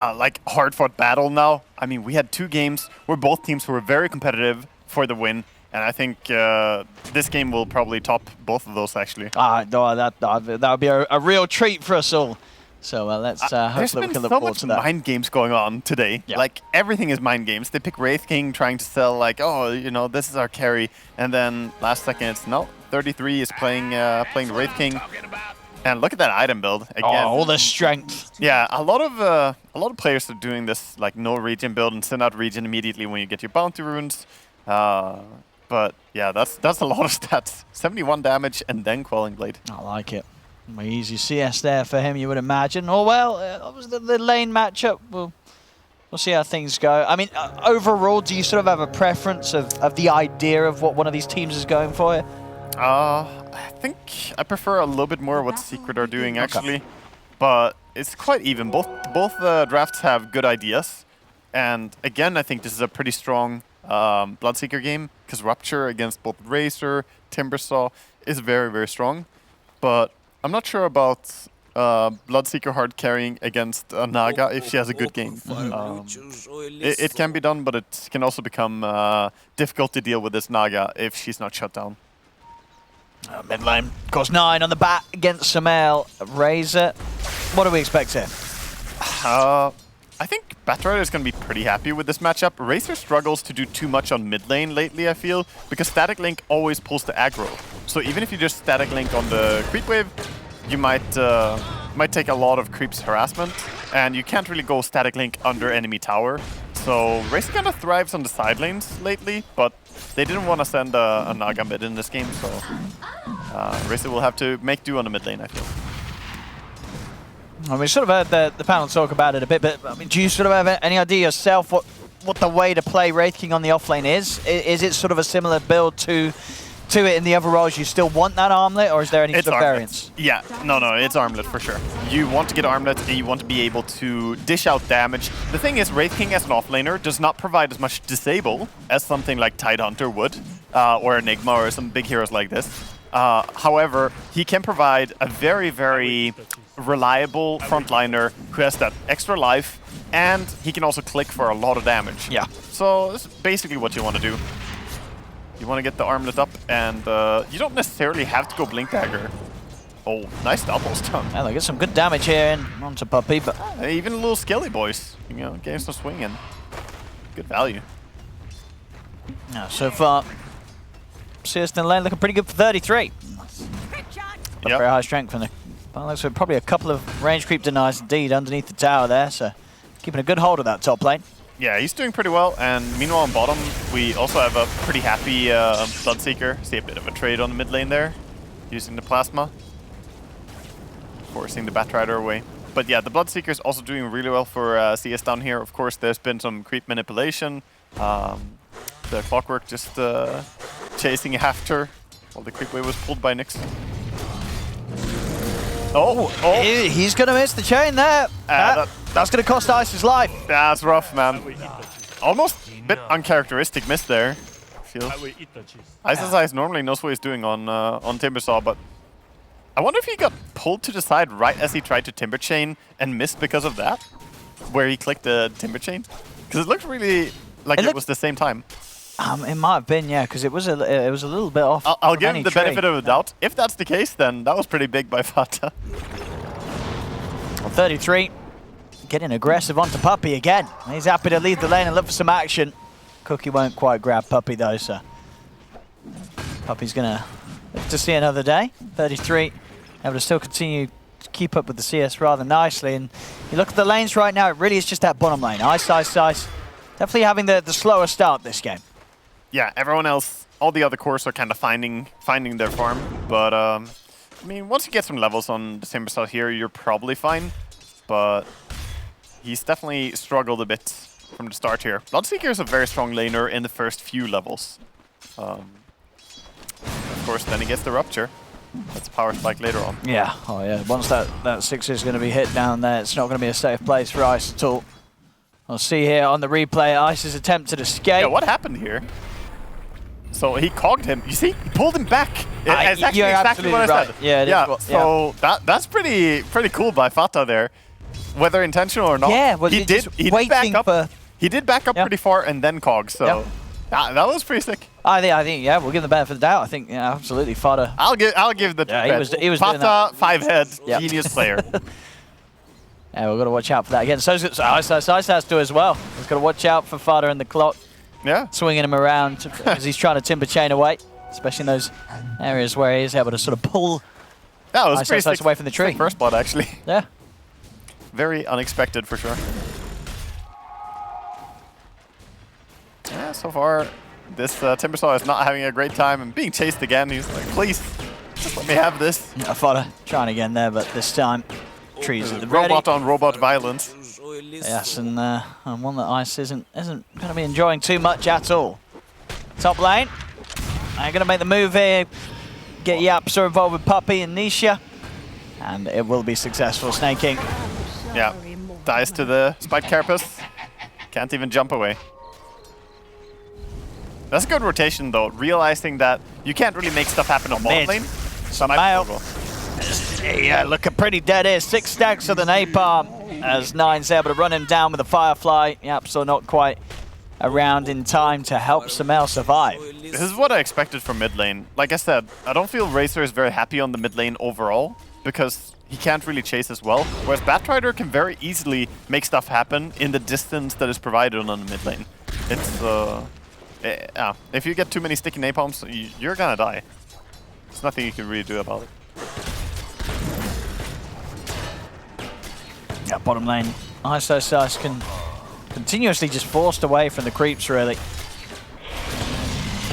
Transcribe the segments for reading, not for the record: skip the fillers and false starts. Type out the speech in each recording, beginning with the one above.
like hard-fought battle now. I mean, we had 2 games where both teams were very competitive for the win, and I think this game will probably top both of those actually. No, that would be a real treat for us all. So let's hopefully we can look forward to that. There's been so much mind games going on today. Yeah. Like everything is mind games. They pick Wraith King trying to sell like, oh, you know, this is our carry, and then last second it's no. 33 is playing the Wraith King. And look at that item build again. Oh, all the strength. Yeah, a lot of players are doing this like no region build and send out region immediately when you get your bounty runes. But yeah, that's a lot of stats. 71 damage and then Quelling Blade. I like it. Easy CS there for him, you would imagine. Oh well, that was the lane matchup. We'll see how things go. I mean, overall, do you sort of have a preference of the idea of what one of these teams is going for here? I think I prefer a little bit more what Secret are doing actually, but it's quite even. Both drafts have good ideas, and again, I think this is a pretty strong Bloodseeker game because Rupture against both Razor, Timbersaw is very, very strong, but I'm not sure about Bloodseeker hard carrying against Naga if she has a good game. It can be done, but it can also become difficult to deal with this Naga if she's not shut down. Mid lane, course 9 on the bat against Samael. Razor, what do we expect here? I think Batrider is going to be pretty happy with this matchup. Razor struggles to do too much on mid lane lately, I feel, because Static Link always pulls the aggro. So even if you just Static Link on the creep wave, you might take a lot of creeps harassment, and you can't really go Static Link under enemy tower. So Razor kind of thrives on the side lanes lately, but they didn't want to send a Naga mid in this game, so Razor will have to make do on the mid lane, I feel. I mean, we sort of heard the panel talk about it a bit, but I mean, do you sort of have any idea yourself what the way to play Wraith King on the offlane is? Is it sort of a similar build to it in the other roles? You still want that armlet, or is there any sort of variance? Yeah, no, it's armlet for sure. You want to get armlet and you want to be able to dish out damage. The thing is, Wraith King as an offlaner does not provide as much disable as something like Tidehunter would, or Enigma or some big heroes like this. However, he can provide a very, very reliable frontliner who has that extra life, and he can also click for a lot of damage. Yeah. So this is basically what you want to do. You want to get the armlet up, and you don't necessarily have to go Blink Dagger. Oh, nice double stun. Yeah, they get some good damage here in onto Puppey, but even a little Skelly boys, you know, getting some swinging. Good value. Yeah, so far, CS in lane looking pretty good for 33. Yep. Very high strength from the. Well, looks like probably a couple of range creep denies indeed underneath the tower there, so keeping a good hold of that top lane. Yeah, he's doing pretty well, and meanwhile on bottom, we also have a pretty happy Bloodseeker. See a bit of a trade on the mid lane there, using the Plasma, forcing the Batrider away. But yeah, the Bloodseeker is also doing really well for CS down here. Of course, there's been some creep manipulation. The Clockwork just chasing after while the creep wave was pulled by Nyx. Oh! He's going to miss the chain there. That's going to cost Ice his life. That's rough, man. Almost a bit uncharacteristic miss there. Ice normally knows what he's doing on Timbersaw, but I wonder if he got pulled to the side right as he tried to Timber Chain and missed because of that, where he clicked the Timber Chain. Because it looked really like it was the same time. It might have been, yeah, because it was a little bit off. I'll give him the benefit of the doubt. If that's the case, then that was pretty big by Fata. Well, 33, getting aggressive onto Puppey again. He's happy to leave the lane and look for some action. Cookie won't quite grab Puppey though, so Puppey's gonna live to see another day. 33, able to still continue to keep up with the CS rather nicely. And you look at the lanes right now, it really is just that bottom lane. Ice. Definitely having the slower start this game. Yeah, everyone else, all the other cores are kind of finding their farm, but I mean, once you get some levels on the Timbersaw here, you're probably fine, but he's definitely struggled a bit from the start here. Bloodseeker is a very strong laner in the first few levels. Of course, then he gets the Rupture. That's a power spike later on. Yeah, oh yeah, once that 6 is going to be hit down there, it's not going to be a safe place for Ice at all. We'll see here on the replay, Ice's attempted escape. Yeah, what happened here? So he cogged him. You see, he pulled him back. It's actually exactly what I said. Yeah, so that's pretty cool by Fata there. whether intentional or not. Yeah, well, he did. He did back up. For... He did back up pretty far and then Cog. So that was pretty sick. I think, yeah, we'll give the benefit of the doubt. I think, yeah, absolutely, Fodder. I'll give the. Yeah, he was doing Pata, that. 5-head, genius player. Yeah, we've got to watch out for that again. So Ice has to as well. He's got to watch out for Fodder and the clock. Yeah. Swinging him around because he's trying to timber chain away, especially in those areas where he's able to sort of pull was pretty sick, away from the tree. First blood, actually. Yeah. Very unexpected for sure. Yeah, so far, this Timbersaw is not having a great time and being chased again. He's like, please, just let me have this. Fodder trying again there, but this time, trees at the ready. Robot on robot violence. Yes, and one that Ice isn't going to be enjoying too much at all. Top lane, I'm going to make the move here. Get Yapsa involved with Puppey and Nisha, and it will be successful. Snaking. Yeah, dies to the Spike Carapace. Can't even jump away. That's a good rotation though, realizing that you can't really make stuff happen on bot lane. Yeah, looking pretty dead here. 6 stacks of the napalm as Nine's able to run him down with a Firefly. Yep, so not quite around in time to help Samel survive. This is what I expected from mid lane. Like I said, I don't feel Racer is very happy on the mid lane overall because he can't really chase as well. Whereas Batrider can very easily make stuff happen in the distance that is provided on the mid lane. It's if you get too many sticky napalms, you're gonna die. There's nothing you can really do about it. Yeah, bottom lane. Ice can continuously just forced away from the creeps, really.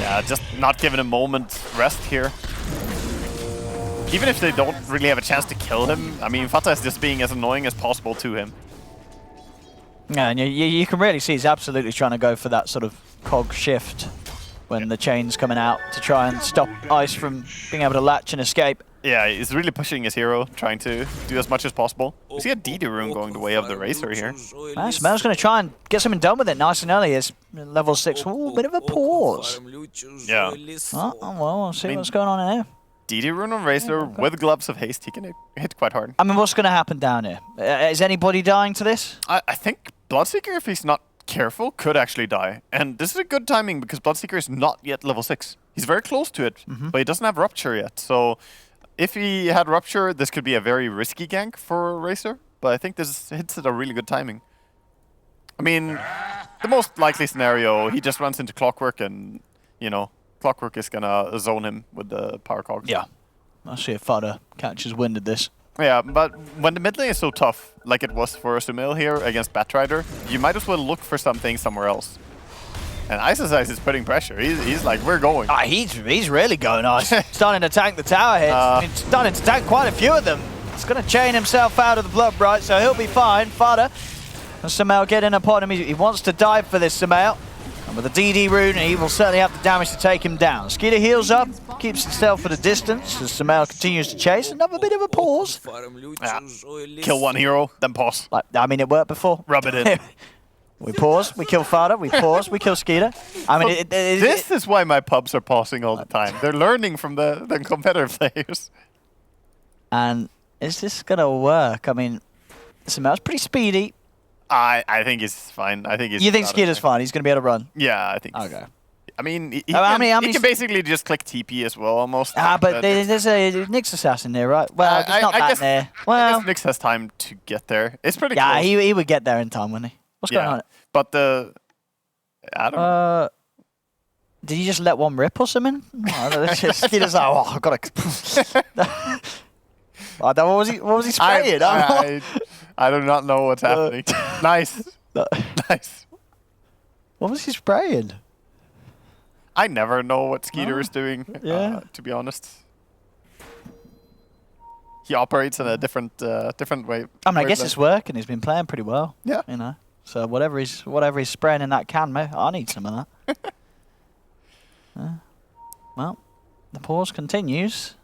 Yeah, just not giving a moment rest here. Even if they don't really have a chance to kill him, I mean, Fata is just being as annoying as possible to him. Yeah, and you can really see he's absolutely trying to go for that sort of cog shift when the chain's coming out to try and stop Ice from being able to latch and escape. Yeah, he's really pushing his hero, trying to do as much as possible. You see a DD rune going the way of the Racer here. Smel's going to try and get something done with it nice and early. It's level 6. Ooh, bit of a pause. Yeah. Oh, well, we'll see what's going on here. DD rune on Racer with gloves of haste, he can hit quite hard. I mean, what's going to happen down here? Is anybody dying to this? I think Bloodseeker, if he's not careful, could actually die. And this is a good timing because Bloodseeker is not yet level 6. He's very close to it, but he doesn't have Rupture yet. So if he had Rupture, this could be a very risky gank for Racer. But I think this hits at a really good timing. I mean, the most likely scenario, he just runs into Clockwork and, you know, Clockwork is gonna zone him with the power cogs. Yeah. I'll see if Fodder catches wind of this. Yeah, but when the mid lane is so tough, like it was for Sumail here against Batrider, you might as well look for something somewhere else. And Ice is putting pressure. He's like, we're going. He's really going, Ice. Starting to tank the tower hits. He's starting to tank quite a few of them. He's going to chain himself out of the blood bright, so he'll be fine. Fodder and Sumail getting upon him. He wants to dive for this, Sumail. And with the DD rune, he will certainly have the damage to take him down. Skeeter heals up, keeps himself at a distance as Sumail continues to chase. Another bit of a pause. Yeah. Kill one hero, then pause. I mean, it worked before. Rub it in. We pause, we kill Fodder, we pause, we kill Skeeter. I mean, this is why my pubs are pausing all the time. They're learning from the competitive players. And is this going to work? I mean, Sumail's pretty speedy. I think he's fine. I think he's. You think Skeeter's fine? He's going to be able to run? Yeah, I think. Okay. I mean, he can basically just click TP as well, almost. But there's a Nyx assassin there, right? Well, there's not that there. Well, I guess Nyx has time to get there. It's pretty close. Yeah, he would get there in time, wouldn't he? What's going on? But I don't know. Did you just let one rip or something? Skeeter's like, oh, I've got to... What was he spraying? I do not know what's happening. Nice. Nice. What was he spraying? I never know what Skeeter is doing, to be honest. He operates in a different way. I mean, I guess it's working. He's been playing pretty well. Yeah. You know. So whatever he's spraying in that can, mate, I need some of that. Well, the pause continues.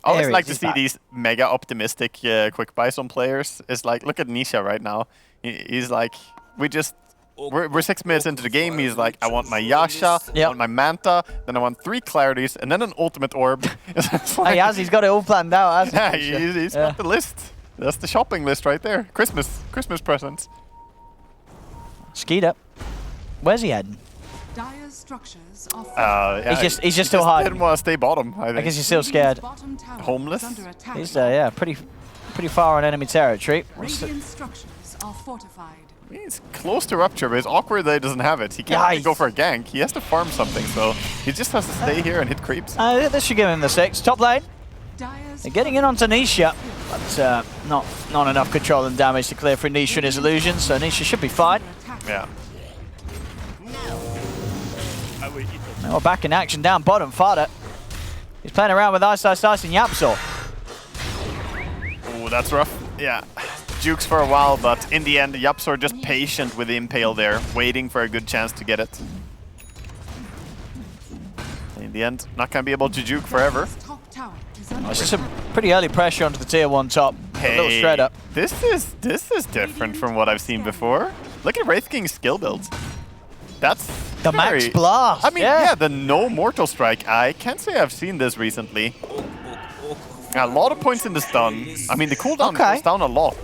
I always like to see these mega optimistic quick buys on players. It's like, look at Nisha right now. He's like, we're 6 minutes into the game. He's like, I want my Yasha, I want my Manta, then I want 3 Clarities, and then an ultimate orb. He's got it all planned out, hasn't he? He's got the list. That's the shopping list right there. Christmas presents. Skeeter. Where's he heading? Dire's structures are Yeah, He's just still hiding. Didn't want to stay bottom, I think. I guess he's still scared. Homeless? He's yeah, pretty far on enemy territory. Radiant structures are fortified. He's close to Rupture, but it's awkward that he doesn't have it. He can't really go for a gank. He has to farm something, so he just has to stay here and hit creeps. This should give him the 6. Top lane. They're getting in onto Nisha, but not enough control and damage to clear for Nisha and his illusions, so Nisha should be fine. Yeah. Now we're back in action down bottom. Fada. He's playing around with Ice and Yapsor. Oh, that's rough. Yeah. Jukes for a while, but in the end, Yapsor just patient with the Impale there, waiting for a good chance to get it. In the end, not going to be able to juke forever. This is some pretty early pressure onto the tier 1 top. Hey, a little straight up. This is different from what I've seen before. Look at Wraith King's skill builds. That's the Max Blast. I mean, yeah, the no Mortal Strike. I can't say I've seen this recently. A lot of points in the stun. I mean, the cooldown goes down a lot.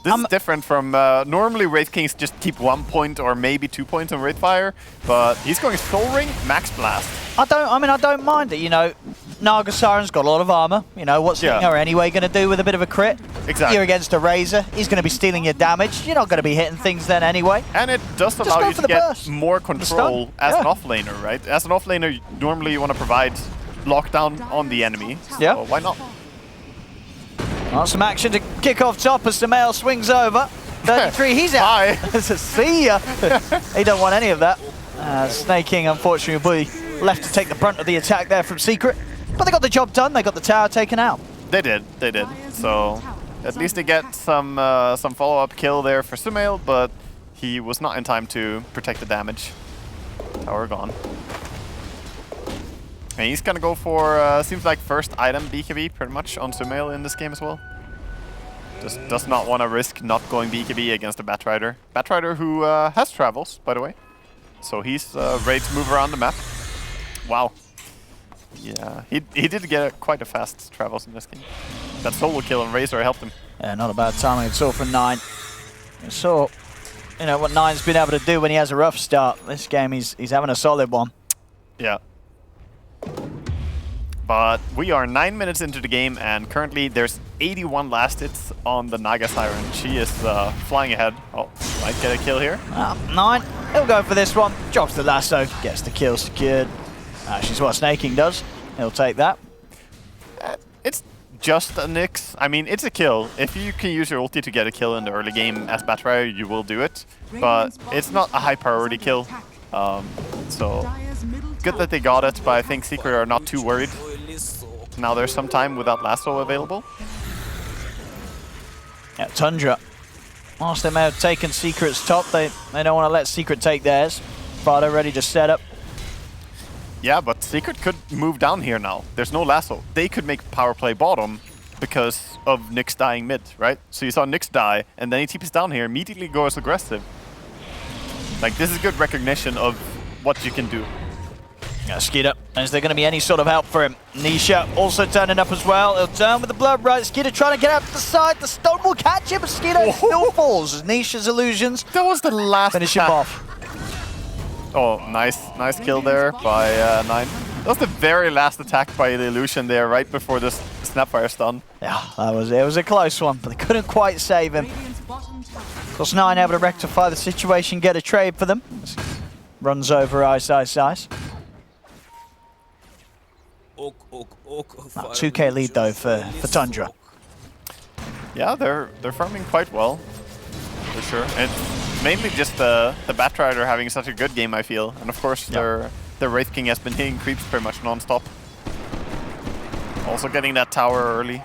This is different from normally Wraith Kings just keep 1 point or maybe 2 points on Wraithfire, but he's going Soul Ring, Max Blast. I don't mind it, you know. Naga Siren's got a lot of armor. You know, what's Stinger anyway going to do with a bit of a crit? Exactly. You're against a Razor. He's going to be stealing your damage. You're not going to be hitting things then anyway. And it does allow you to get more control as an offlaner, right? As an offlaner, normally you want to provide lockdown on the enemy. So why not? Well, some action to kick off top as Samael swings over. 33, he's out. Bye. See ya. He don't want any of that. Snake King, unfortunately, will be left to take the brunt of the attack there from Secret. But they got the job done. They got the tower taken out. They did. So at least they get some follow-up kill there for Sumail, but he was not in time to protect the damage. Tower gone. And he's gonna go for, seems like first item BKB pretty much on Sumail in this game as well. Just does not want to risk not going BKB against a Batrider. Batrider who has travels, by the way. So he's ready to move around the map. Wow. Yeah, he did get quite a fast travels in this game. That solo kill on Razor helped him. Yeah, not a bad timing at all from 9. So, you know, what 9's been able to do when he has a rough start. This game, he's having a solid one. Yeah. But we are 9 minutes into the game, and currently there's 81 last hits on the Naga Siren. She is flying ahead. Oh, might get a kill here. 9, he'll go for this one. Drops the lasso, gets the kill secured. She's what Snake King does. He'll take that. It's just a Nyx. I mean, it's a kill. If you can use your ulti to get a kill in the early game as Batrider, you will do it. But it's not a high priority kill. So good that they got it, but I think Secret are not too worried. Now there's some time without lasso available. Yeah, Tundra. Whilst they may have taken Secret's top, they don't want to let Secret take theirs. Fada ready to set up. Yeah, but Secret could move down here now. There's no lasso. They could make power play bottom because of Nyx dying mid, right? So you saw Nyx die, and then he TPs down here, immediately goes aggressive. Like, this is good recognition of what you can do. Yeah, Skeeter. Is there going to be any sort of help for him? Nisha also turning up as well. He'll turn with the blood right. Skeeter trying to get out to the side. The stone will catch him, but Skeeter still falls as Nisha's illusions. That was the last finish him off. Oh, nice kill there by 9. That was the very last attack by the illusion there, right before this Snapfire stun. Yeah, it was a close one, but they couldn't quite save him. Of course, 9 able to rectify the situation, get a trade for them. Runs over Ice. 2k lead though for Tundra. Yeah, they're farming quite well, for sure. And it's mainly just the Batrider having such a good game, I feel. And of course, their Wraith King has been hitting creeps pretty much non-stop. Also getting that tower early.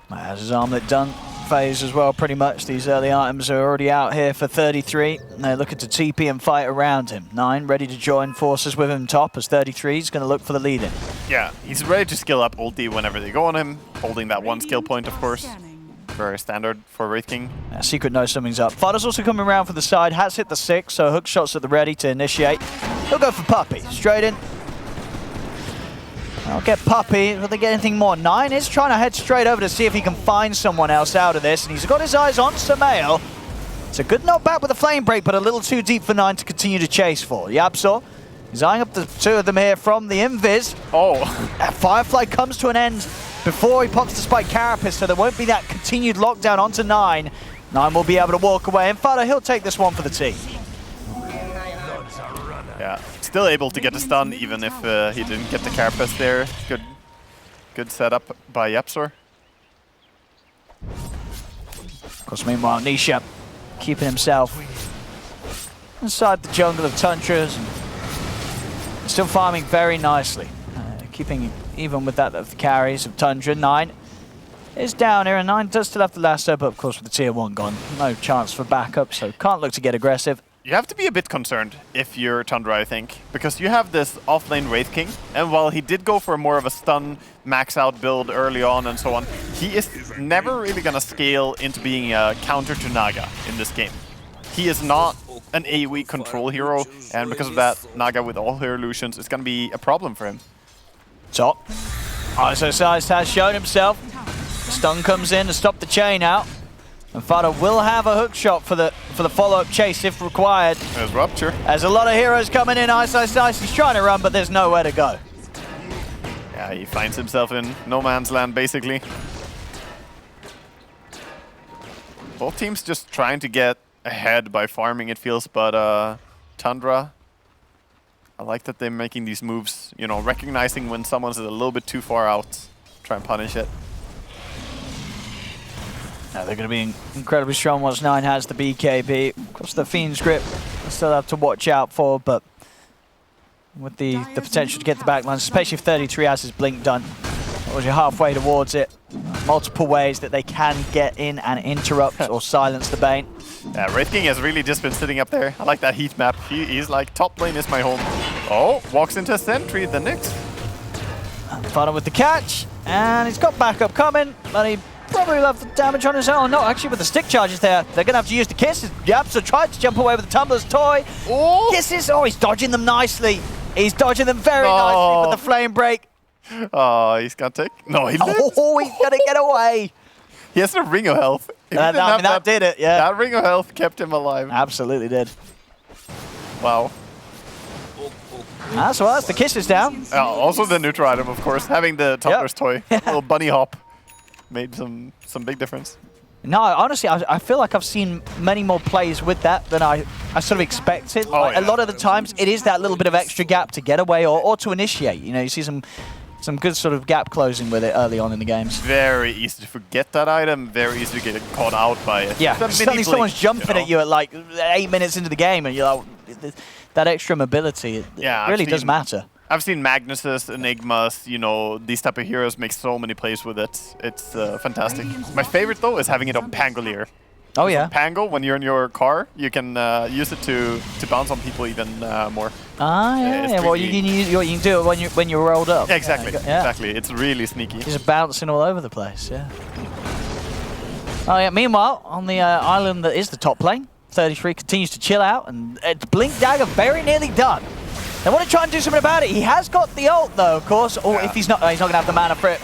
Has his armlet done phase as well, pretty much. These early items are already out here for 33. And they're looking to TP and fight around him. 9 ready to join forces with him top as 33 is going to look for the lead in. Yeah, he's ready to skill up ulti whenever they go on him, holding that one skill point, of course. Very standard for Wraith King. Secret knows something's up. Fada's also coming around for the side, has hit the 6, so hook shots at the ready to initiate. He'll go for Puppey, straight in. I'll get Puppy. Will they get anything more? 9 is trying to head straight over to see if he can find someone else out of this, and he's got his eyes on Samael. It's a good knockback with a flame break, but a little too deep for 9 to continue to chase for. Yapsor is eyeing up the 2 of them here from the Invis. Oh. Firefly comes to an end before he pops the spike Carapace, so there won't be that continued lockdown onto 9. 9 will be able to walk away, and Fada, he'll take this one for the team. Yeah, still able to get the stun even if he didn't get the Carapace there. Good setup by Yapsor. Of course, meanwhile, Nisha keeping himself inside the jungle of Tundras and still farming very nicely. Keeping even with that of the carries of Tundra. 9 is down here, and 9 does still have the lasso, but of course with the tier 1 gone, no chance for backup, so can't look to get aggressive. You have to be a bit concerned if you're Tundra, I think, because you have this off-lane Wraith King, and while he did go for more of a stun max-out build early on and so on, he is never really going to scale into being a counter to Naga in this game. He is not an AoE control hero, and because of that, Naga with all her illusions is going to be a problem for him. Top. Isosize has shown himself. Stun comes in to stop the chain out. And Fada will have a hook shot for the follow-up chase if required. There's Rupture. There's a lot of heroes coming in. Ice. He's trying to run, but there's nowhere to go. Yeah, he finds himself in no man's land, basically. Both teams just trying to get ahead by farming, it feels, but Tundra, I like that they're making these moves, you know, recognizing when someone's a little bit too far out, try and punish it. Now they're going to be incredibly strong once 9 has the BKB. Of course, the Fiend's Grip they still have to watch out for, but with the potential to get the backlines, especially if 33 has his blink done, or you're halfway towards it, multiple ways that they can get in and interrupt or silence the Bane. Yeah, Wraith King has really just been sitting up there. I like that heat map. He's like, top lane is my home. Oh, walks into a sentry, the Nyx. Fada with the catch, and he's got backup coming, but he probably left the damage on his own. No, actually with the stick charges there, they're going to have to use the kisses. Yapsor tried to jump away with the Tumbler's toy. Oh! Kisses, oh, he's dodging them nicely. He's dodging them very nicely with the flame break. Oh, he's going to take... No, he lives. Oh, he's going to get away. He has a ring of health. That did it, yeah. That ring of health kept him alive. Absolutely did. Wow. That's the kisses down. Also the neutral item, of course. Having the Tumbler's toy. Little bunny hop. Made some big difference. No, honestly, I feel like I've seen many more plays with that than I sort of expected. Oh, like, yeah. A lot of the times, it is that little bit of extra gap to get away or to initiate. You know, you see some good sort of gap closing with it early on in the games. Very easy to forget that item. Very easy to get caught out by it. Yeah, suddenly someone's jumping at you at like 8 minutes into the game, and you're like, that extra mobility, it really does matter. I've seen Magnuses, Enigmas, you know, these type of heroes make so many plays with it. It's fantastic. My favorite, though, is having it on Pangolier. Oh, yeah. Pango, when you're in your car, you can use it to bounce on people even more. Ah, yeah. Well, you can do it when you're rolled up. Yeah, exactly. Yeah. Exactly. It's really sneaky. He's bouncing all over the place, yeah. Oh, yeah. Meanwhile, on the island that is the top lane, 33 continues to chill out, and it's Blink Dagger very nearly done. They want to try and do something about it. He has got the ult, though, of course. Or if he's not going to have the mana for it.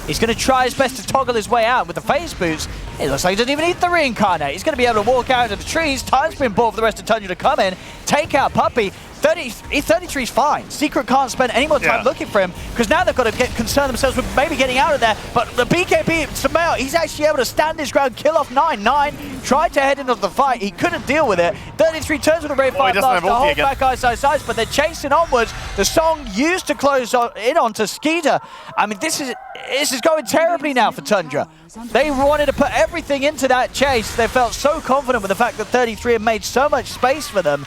He's going to try his best to toggle his way out with the phase boots. It looks like he doesn't even need the reincarnate. He's going to be able to walk out into the trees. Time's been bought for the rest of Tundra to come in, take out Puppy. 33's fine. Secret can't spend any more time looking for him, because now they've got to concern themselves with maybe getting out of there. But the BKB, Samael, he's actually able to stand his ground, kill off 9. 9 tried to head into the fight. He couldn't deal with it. 33 turns with a Ray 5 blast to hold back Ice, but they're chasing onwards. The song used to close in onto Skeeter. I mean, this is going terribly now for Tundra. They wanted to put everything into that chase. They felt so confident with the fact that 33 had made so much space for them.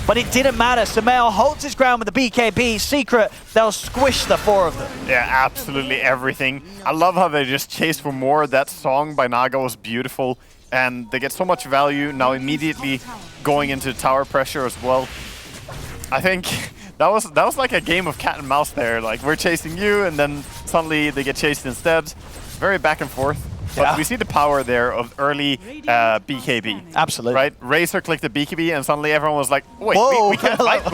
But it didn't matter. Samael holds his ground with the BKB. Secret, they'll squish the 4 of them. Yeah, absolutely everything. I love how they just chase for more. That song by Naga was beautiful. And they get so much value now immediately going into tower pressure as well. I think that was like a game of cat and mouse there. Like, we're chasing you, and then suddenly they get chased instead. Very back and forth. But we see the power there of early BKB. Absolutely. Right? Razor clicked the BKB, and suddenly everyone was like, wait, Whoa. we can't fight.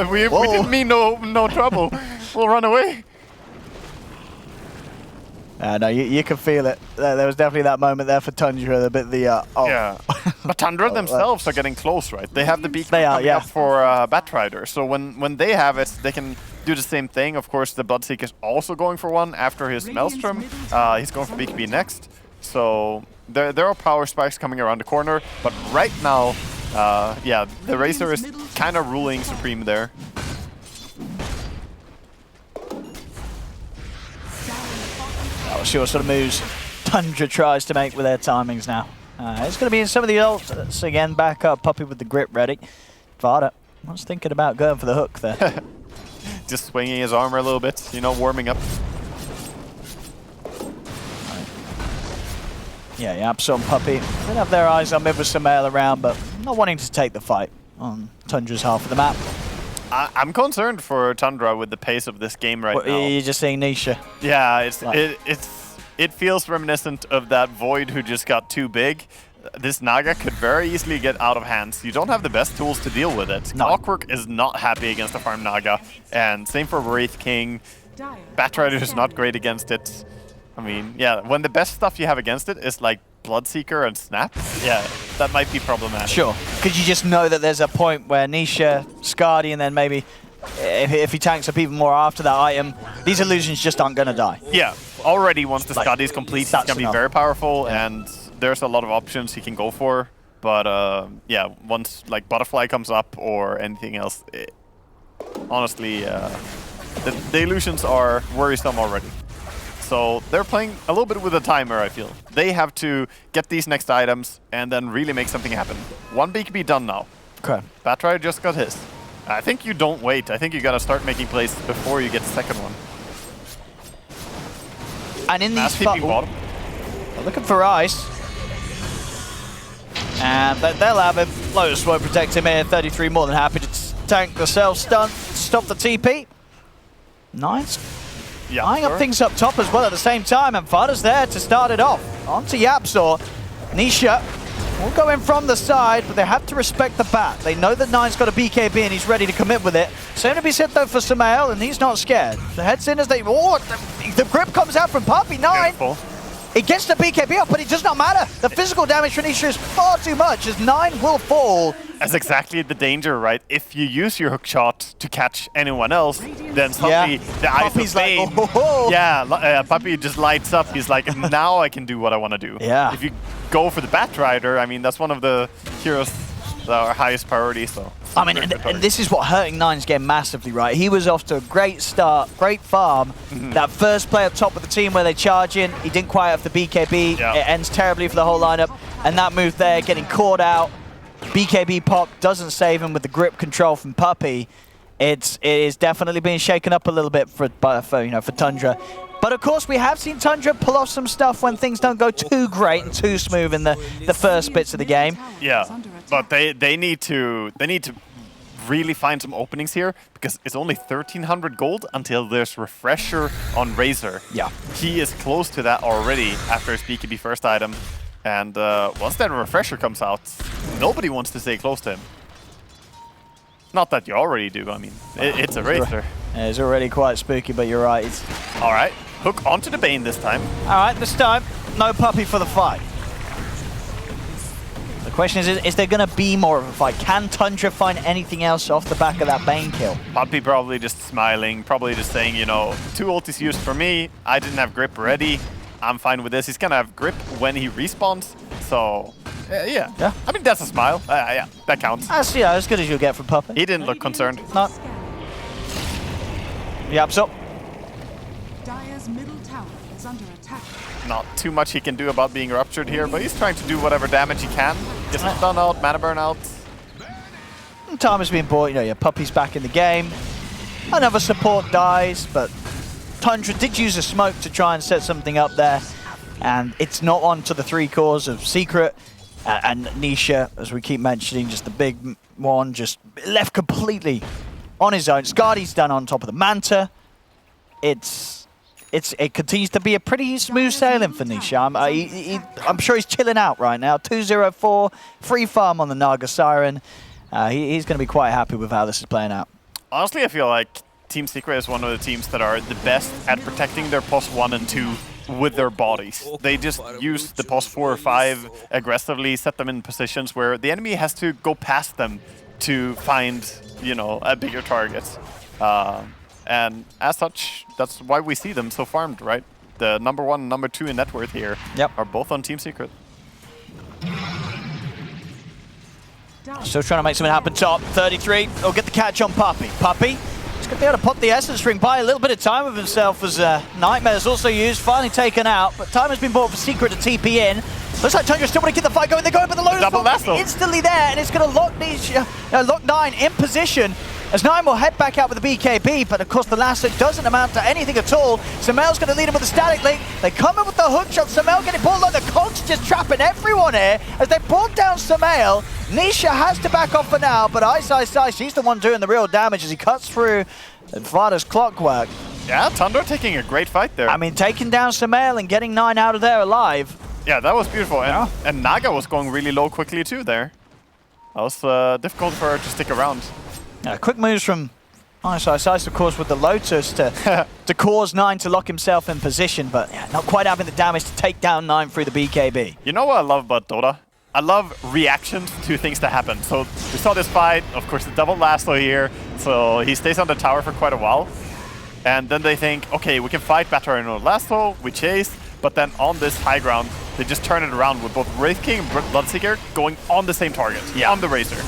We didn't mean no trouble. We'll run away. No, you can feel it. There was definitely that moment there for Tundra, a bit the oh. Yeah, but Tundra themselves are getting close, right? They have the beacon They are, coming yeah. up for Batrider, so when they have it, they can do the same thing. Of course, the Bloodseeker is also going for one after his Maelstrom. He's going for BKB next, so there are power spikes coming around the corner. But right now, yeah, the Razor is kind of ruling supreme there. Oh, sure sort of moves Tundra tries to make with their timings now. It's going to be in some of the ults again. Back up, Puppey with the grip ready. Vada was thinking about going for the hook there. Just swinging his armor a little bit, you know, warming up. Yeah, Yapso and Puppey they have their eyes on mid with Samael around, but not wanting to take the fight on Tundra's half of the map. I'm concerned for Tundra with the pace of this game right now. You're just seeing Nisha. Yeah, it feels reminiscent of that Void who just got too big. This Naga could very easily get out of hands. You don't have the best tools to deal with it. No. Clockwork is not happy against a farm Naga, and same for Wraith King. Batrider is not great against it. I mean, yeah, when the best stuff you have against it is like Bloodseeker and Snap, yeah, that might be problematic. Sure, because you just know that there's a point where Nisha, Skadi, and then maybe if he tanks up even more after that item, these illusions just aren't going to die. Yeah, already once the Skadi is complete, it's going to be enough. very powerful, and there's a lot of options he can go for. But yeah, once like Butterfly comes up or anything else, honestly, the illusions are worrisome already. So they're playing a little bit with a timer, I feel. They have to get these next items and then really make something happen. One BKB done now. Okay. Batrider just got his. I think you don't wait. I think you gotta start making plays before you get the second one. And in these bottom. looking for Ice. And they'll have him. Lotus won't protect him here. 33 more than happy to tank the self-stun. Stop the TP. Nice. Yeah, Eyeing up things up top as well at the same time, and Vada's there to start it off. On to Yapzor. Nisha will go in from the side, but they have to respect the bat. They know that Nine's got a BKB and he's ready to commit with it. Same to be said though for Samael, and he's not scared. The heads in as they... Oh, the grip comes out from Puppey. Nine. Beautiful. It gets the BKB up, but it does not matter. The physical damage for Nisha is far too much, as Nine will fall. That's exactly the danger, right? If you use your hook shot to catch anyone else, then suddenly the eyes of fame. Like, oh. Yeah, Puppey just lights up. He's like, now I can do what I want to do. Yeah. If you go for the Batrider, I mean, that's one of the heroes that are highest priority, so. I mean, and this is what hurting Nine's game massively, right? He was off to a great start, great farm. That first play up top with the team where they charge in, he didn't quite have the BKB. Yeah. It ends terribly for the whole lineup. And that move there, getting caught out. BKB pop doesn't save him with the grip control from Puppey. It is definitely being shaken up a little bit for Tundra. But of course, we have seen Tundra pull off some stuff when things don't go too great and too smooth in the first bits of the game. Yeah, but they need to really find some openings here, because it's only 1,300 gold until there's Refresher on Razor. Yeah. He is close to that already after his BKB first item. And once that Refresher comes out, nobody wants to stay close to him. Not that you already do, I mean, it's a Razor. It's already quite spooky, but you're right. Alright, hook onto the Bane this time. Alright, this time, no Puppey for the fight. The question is there going to be more of a fight? Can Tundra find anything else off the back of that Bane kill? Puppey probably just smiling, probably just saying, you know, 2 ultis used for me, I didn't have grip ready, I'm fine with this. He's gonna have grip when he respawns, so yeah. I mean, that's a smile. Yeah, that counts. That's as good as you'll get from Puppey. He didn't look concerned. No. Yapso. Dire's middle tower is under attack. Not too much he can do about being ruptured here, but he's trying to do whatever damage he can. Get some stun out, mana burn out. Time has been bought. Your Puppey's back in the game. Another support dies, but Tundra did use a smoke to try and set something up there, and it's not on to the 3 cores of Secret and Nisha, as we keep mentioning, just the big one, just left completely on his own. Skadi's done on top of the Manta. It continues to be a pretty smooth sailing for Nisha. I'm sure he's chilling out right now. 2-0-4, free farm on the Naga Siren. He's going to be quite happy with how this is playing out. Honestly, I feel like Team Secret is one of the teams that are the best at protecting their post 1 and 2 with their bodies. They just use the post 4 or 5 aggressively, set them in positions where the enemy has to go past them to find, you know, a bigger target. And as such, that's why we see them so farmed, right? The number 1 and number 2 in net worth here are both on Team Secret. Still trying to make something happen top. 33, will get the catch on Puppey. Puppey, he's going to be able to pop the Essence Ring, buy a little bit of time with himself as Nightmare's also used, finally taken out, but time has been bought for Secret to TP in. Looks like Tundra still want to get the fight going, they're going, but the load double lasso instantly there, and it's going to lock these, lock 9 in position. As 9 will head back out with the BKB, but of course the lasso doesn't amount to anything at all. Samel's going to lead him with the static link. They come in with the hook shot. Samel getting pulled on. The Cogs just trapping everyone here as they pulled down Samel. Nisha has to back off for now, but Ice, she's the one doing the real damage as he cuts through Vada's clockwork. Yeah, Tundra taking a great fight there. I mean, taking down Samel and getting 9 out of there alive. Yeah, that was beautiful. And Naga was going really low quickly too there. That was difficult for her to stick around. Quick moves from Ice, of course, with the Lotus to cause 9 to lock himself in position, but not quite having the damage to take down 9 through the BKB. You know what I love about Dota? I love reactions to things that happen. So we saw this fight, of course, the double lasso here. So he stays on the tower for quite a while. And then they think, okay, we can fight better in a lasso, we chase, but then on this high ground, they just turn it around with both Wraith King and Bloodseeker going on the same target, on the Razor.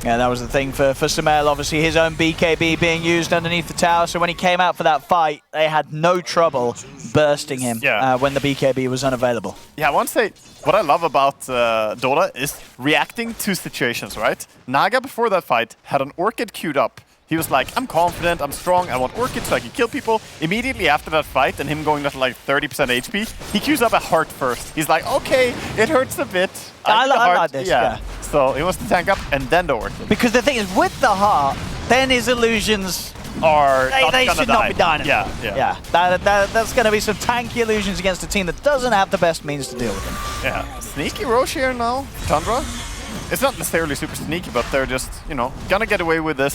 Yeah, that was the thing for Samel, obviously his own BKB being used underneath the tower, so when he came out for that fight, they had no trouble bursting him when the BKB was unavailable. Yeah, I want to say, what I love about Dota is reacting to situations, right? Naga, before that fight, had an Orchid queued up. He was like, I'm confident, I'm strong, I want Orchid so I can kill people. Immediately after that fight, and him going to like 30% HP, he queues up a heart first. He's like, okay, it hurts a bit. I like this, yeah. So he wants to tank up and then the Orchid. Because the thing is, with the heart, then his illusions are they should not be dying. Yeah. That's going to be some tanky illusions against a team that doesn't have the best means to deal with them. Yeah. Sneaky Roche here now, Tundra. It's not necessarily super sneaky, but they're just, you know, gonna get away with this.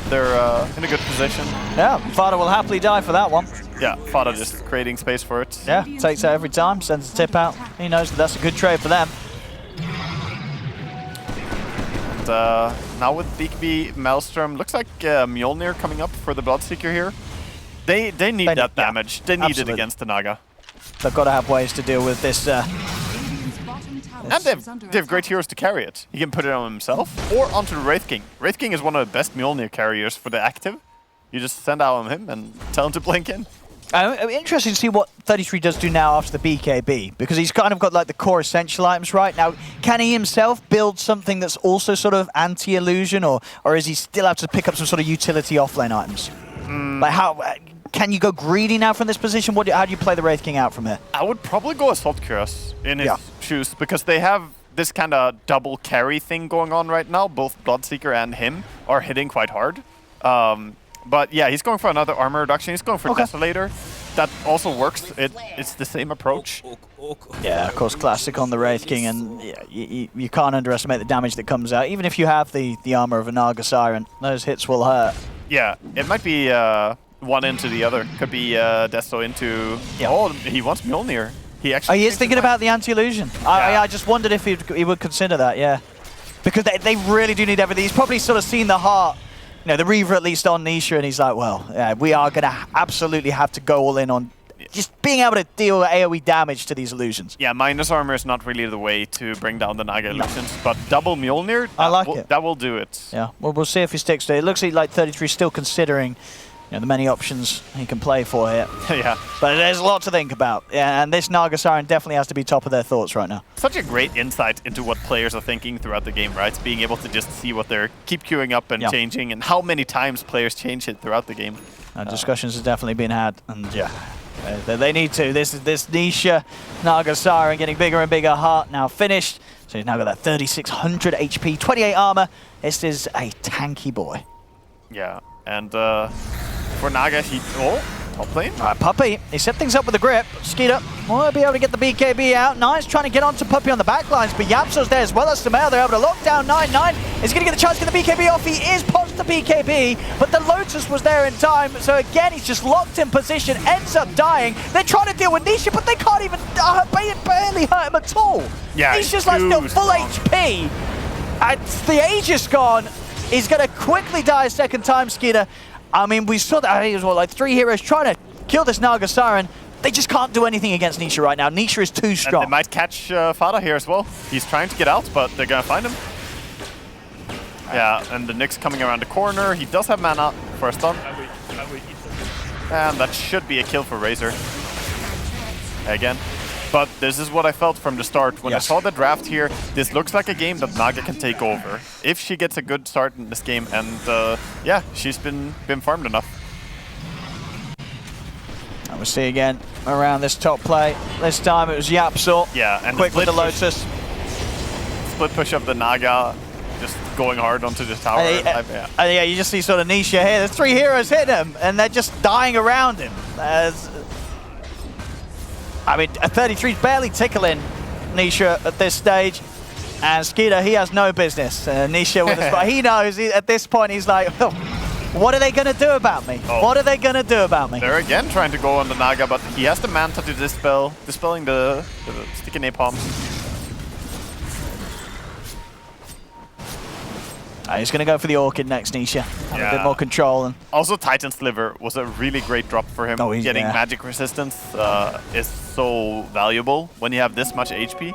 They're in a good position. Yeah, Fada will happily die for that one. Yeah, Fada just creating space for it. Yeah, takes that every time, sends a tip out. He knows that that's a good trade for them. And now with BKB, Maelstrom, looks like Mjolnir coming up for the Bloodseeker here. They need that damage. They need it against the Naga. They've got to have ways to deal with this. And they have great heroes to carry it. He can put it on himself or onto the Wraith King. Wraith King is one of the best Mjolnir carriers for the active. You just send out on him and tell him to blink in. Interesting to see what 33 does do now after the BKB, because he's kind of got like the core essential items right now. Can he himself build something that's also sort of anti-illusion, or is he still have to pick up some sort of utility offlane items? Like how can you go greedy now from this position? How do you play the Wraith King out from here? I would probably go Assault Cuirass in his shoes, because they have this kind of double carry thing going on right now. Both Bloodseeker and him are hitting quite hard. But yeah, he's going for another armor reduction. He's going for Desolator. That also works. It's the same approach. Yeah, of course, classic on the Wraith King, and you can't underestimate the damage that comes out. Even if you have the armor of a Naga Siren, those hits will hurt. Yeah, it might be one into the other. Could be Desto into... Oh, he wants Mjolnir. He actually... he is thinking about the anti-illusion. I just wondered if he would consider that, yeah. Because they really do need everything. He's probably sort of seen the heart, you know, the Reaver at least on Nisha, and he's like, well, yeah, we are going to absolutely have to go all in on just being able to deal AoE damage to these illusions. Yeah, minus armor is not really the way to bring down the Naga illusions, but double Mjolnir, that will do it. Yeah, well, we'll see if he sticks to it. It looks like 33 is still considering, you know, the many options he can play for here. Yeah. But there's a lot to think about. Yeah, and this Naga Siren definitely has to be top of their thoughts right now. Such a great insight into what players are thinking throughout the game, right? Being able to just see what they're keep queuing up and changing, and how many times players change it throughout the game. Discussions have definitely been had, and yeah, they need to. This Nisha Naga Siren getting bigger and bigger. Heart now finished. So he's now got that 3,600 HP, 28 armor. This is a tanky boy. Yeah, and for Naga, top lane. All right, Puppey, he set things up with the grip. Skeeter will be able to get the BKB out. Nice trying to get onto Puppey on the back lines, but Yapso's there as well as Samel. They're able to lock down 9-9. Is he going to get the chance to get the BKB off? He is popped the BKB, but the Lotus was there in time. So again, he's just locked in position, ends up dying. They're trying to deal with Nisha, but they can't even barely hurt him at all. Yeah, he's just like still full HP. And the Aegis gone. He's going to quickly die a second time, Skeeter. I mean, we saw that. I think it was what, like 3 heroes trying to kill this Naga Siren. They just can't do anything against Nisha right now. Nisha is too strong. And they might catch Fada here as well. He's trying to get out, but they're going to find him. Yeah, and the Nyx coming around the corner. He does have mana for a stun. And that should be a kill for Razor. Again. But this is what I felt from the start. When I saw the draft here, this looks like a game that Naga can take over. If she gets a good start in this game, and yeah, she's been farmed enough. And we'll see again around this top play. This time it was Yapsor. Yeah, and quick with the Lotus. Split push of the Naga, just going hard onto the tower. Yeah, you just see sort of Nisha here. There's 3 heroes hitting him, and they're just dying around him. I mean, a 33's barely tickling Nisha at this stage. And Skeeter, he has no business. Nisha with us, but he knows at this point he's like, oh, what are they going to do about me? Oh. What are they going to do about me? They're again trying to go on the Naga, but he has the Manta to dispelling the sticky napalms. He's going to go for the Orchid next, Nisha. Have a bit more control. And also, Titan Sliver was a really great drop for him. Getting magic resistance is so valuable when you have this much HP.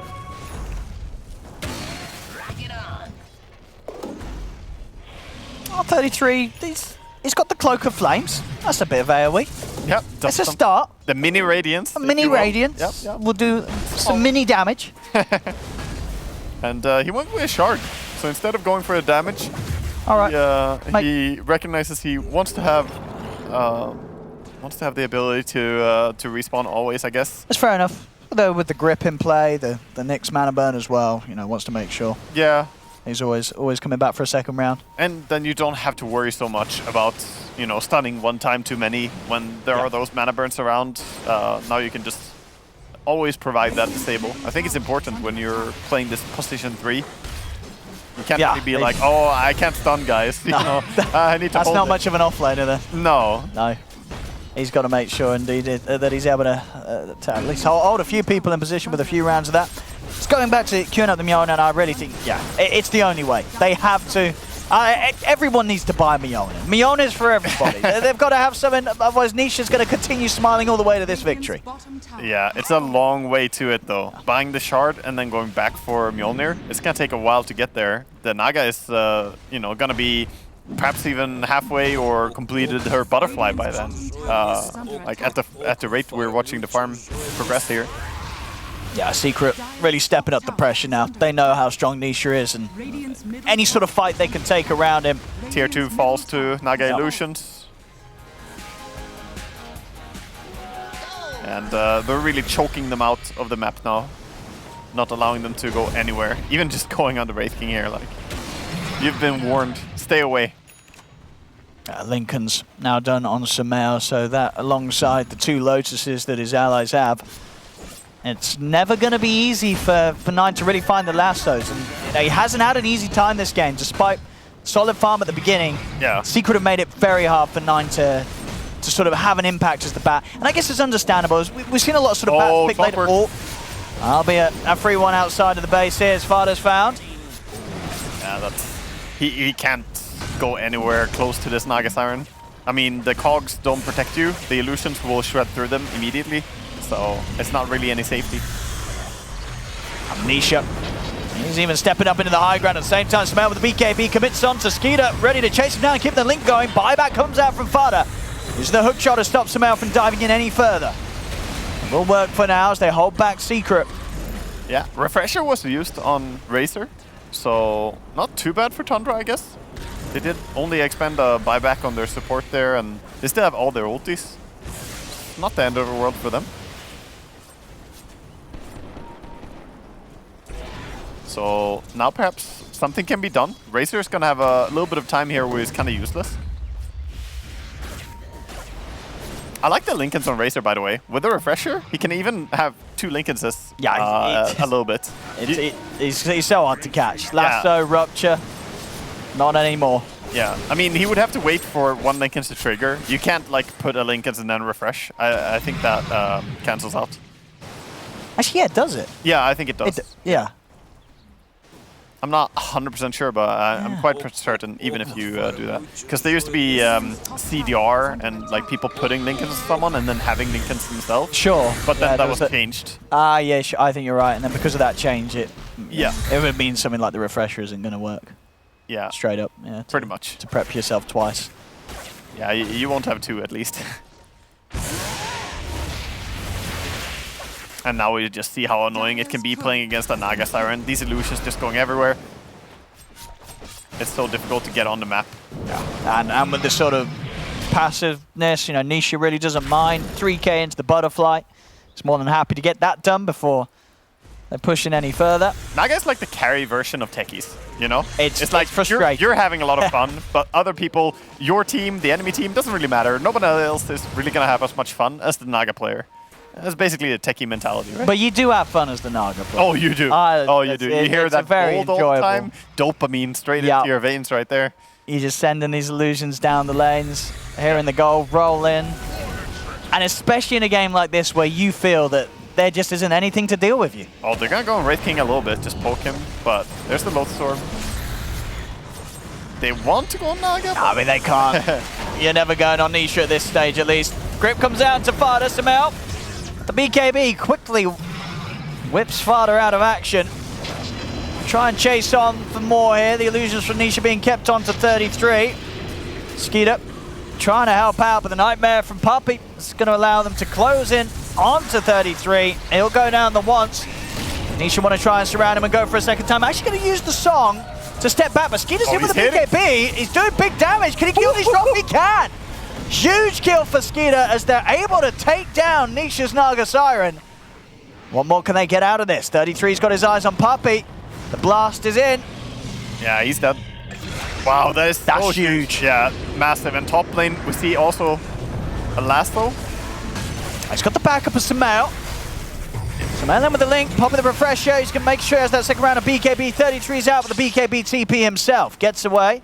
Oh, 33, he's got the Cloak of Flames. That's a bit of AoE. Yep. It's a start. The mini Radiance. A mini Radiance. Yep. We'll do some mini damage. And he went with a Shard. So instead of going for the damage, all right. He recognizes he wants to have the ability to respawn always, I guess. That's fair enough. Although with the grip in play, the Nyx mana burn as well, you know, wants to make sure. Yeah. He's always coming back for a second round. And then you don't have to worry so much about, you know, stunning one time too many when there are those mana burns around. Now you can just always provide that disable. I think it's important when you're playing this position 3. You can't really be like, oh, I can't stun, guys. No, you know, I need to that's hold not it. much of an offlaner there. No. No. He's got to make sure, indeed, that he's able to at least hold a few people in position with a few rounds of that. Just going back to queuing up the Mjolnir, and I really think, it's the only way. They have to. Everyone needs to buy Mjolnir. Mjolnir's for everybody. They've got to have something, otherwise Nisha's going to continue smiling all the way to this victory. Yeah, it's a long way to it, though. Buying the Shard and then going back for Mjolnir, it's going to take a while to get there. The Naga is, you know, going to be perhaps even halfway or completed her butterfly by then. Like at the rate we're watching the farm progress here. Yeah, Secret really stepping up the pressure now. They know how strong Nisha is, and any sort of fight they can take around him. Tier 2 falls to Naga Illusions. And they're really choking them out of the map now. Not allowing them to go anywhere. Even just going on the Wraith King here, like, you've been warned. Stay away. Lincoln's now done on Sumail, so that alongside the 2 Lotuses that his allies have, it's never going to be easy for Nine to really find the lassos. And you know, he hasn't had an easy time this game, despite solid farm at the beginning. Yeah. Secret have made it very hard for Nine to sort of have an impact as the bat. And I guess it's understandable. We've seen a lot of sort of bats pick later. I'll be a free one outside of the base here as Fada's found. Yeah, that's... He can't go anywhere close to this Naga Siren. I mean, the cogs don't protect you. The illusions will shred through them immediately. So it's not really any safety. Nisha, he's even stepping up into the high ground at the same time. Sumail with the BKB commits on to Skeeter, ready to chase him down and keep the link going. Buyback comes out from Fada. This is the hook shot to stop Sumail from diving in any further. It will work for now as they hold back Secret. Yeah, Refresher was used on Razor, so not too bad for Tundra, I guess. They did only expend a buyback on their support there, and they still have all their ultis. Not the end of the world for them. So now perhaps something can be done. Razor is going to have a little bit of time here where he's kind of useless. I like the Lincolns on Razor, by the way. With the Refresher, he can even have 2 Lincolns as a little bit. He's so hard to catch. Lasso, Rupture. Not anymore. Yeah, I mean, he would have to wait for one Lincolns to trigger. You can't, like, put a Lincolns and then refresh. I think that cancels out. Actually, yeah, it does it. Yeah, I think it does. Yeah. I'm not 100% sure, but I'm quite certain, even if you do that. Because there used to be CDR and, like, people putting Lincolns on someone and then having Lincolns themselves. Sure. But then yeah, that was changed. Yeah, I think you're right. And then because of that change, it would mean something like the refresher isn't going to work. Yeah. Straight up. Yeah. Pretty much. To prep yourself twice. Yeah, you won't have two at least. And now we just see how annoying it can be playing against a Naga Siren. These illusions just going everywhere. It's so difficult to get on the map. Yeah. And with this sort of passiveness, you know, Nisha really doesn't mind. 3k into the butterfly. He's more than happy to get that done before they're pushing any further. Naga's like the carry version of techies, you know? It's like frustrating. You're having a lot of fun, but other people, your team, the enemy team, doesn't really matter. Nobody else is really going to have as much fun as the Naga player. That's basically a techie mentality, right? But you do have fun as the Naga player. Oh, you do. Oh, you do. You hear that very gold all the time? Dopamine straight into your veins right there. You're just sending these illusions down the lanes, hearing the goal roll in. And especially in a game like this where you feel that there just isn't anything to deal with you. Oh, they're going to go on Wraith King a little bit, just poke him. But there's the Loadstorm. They want to go on Naga? I mean, they can't. You're never going on Nisha at this stage, at least. Grip comes out to Fada somehow. The BKB quickly whips Fada out of action. Try and chase on for more here. The illusions from Nisha being kept on to 33. Skeeter trying to help out, but the nightmare from Puppey is going to allow them to close in onto 33. He'll go down the once. Nisha want to try and surround him and go for a second time. Actually going to use the song to step back, but Skeeter's hit with the BKB. He's doing big damage. Can he kill this drop? He can. Huge kill for Skeeter as they're able to take down Nisha's Naga Siren. What more can they get out of this? 33's got his eyes on Puppey. The blast is in. Yeah, he's dead. Wow, that's so huge. Yeah, massive. And top lane, we see also a Lasso. He's got the backup of Samael. Samael in with the link, popping the refresher. He's going to make sure he has that second round of BKB. 33's out with the BKB TP himself. Gets away.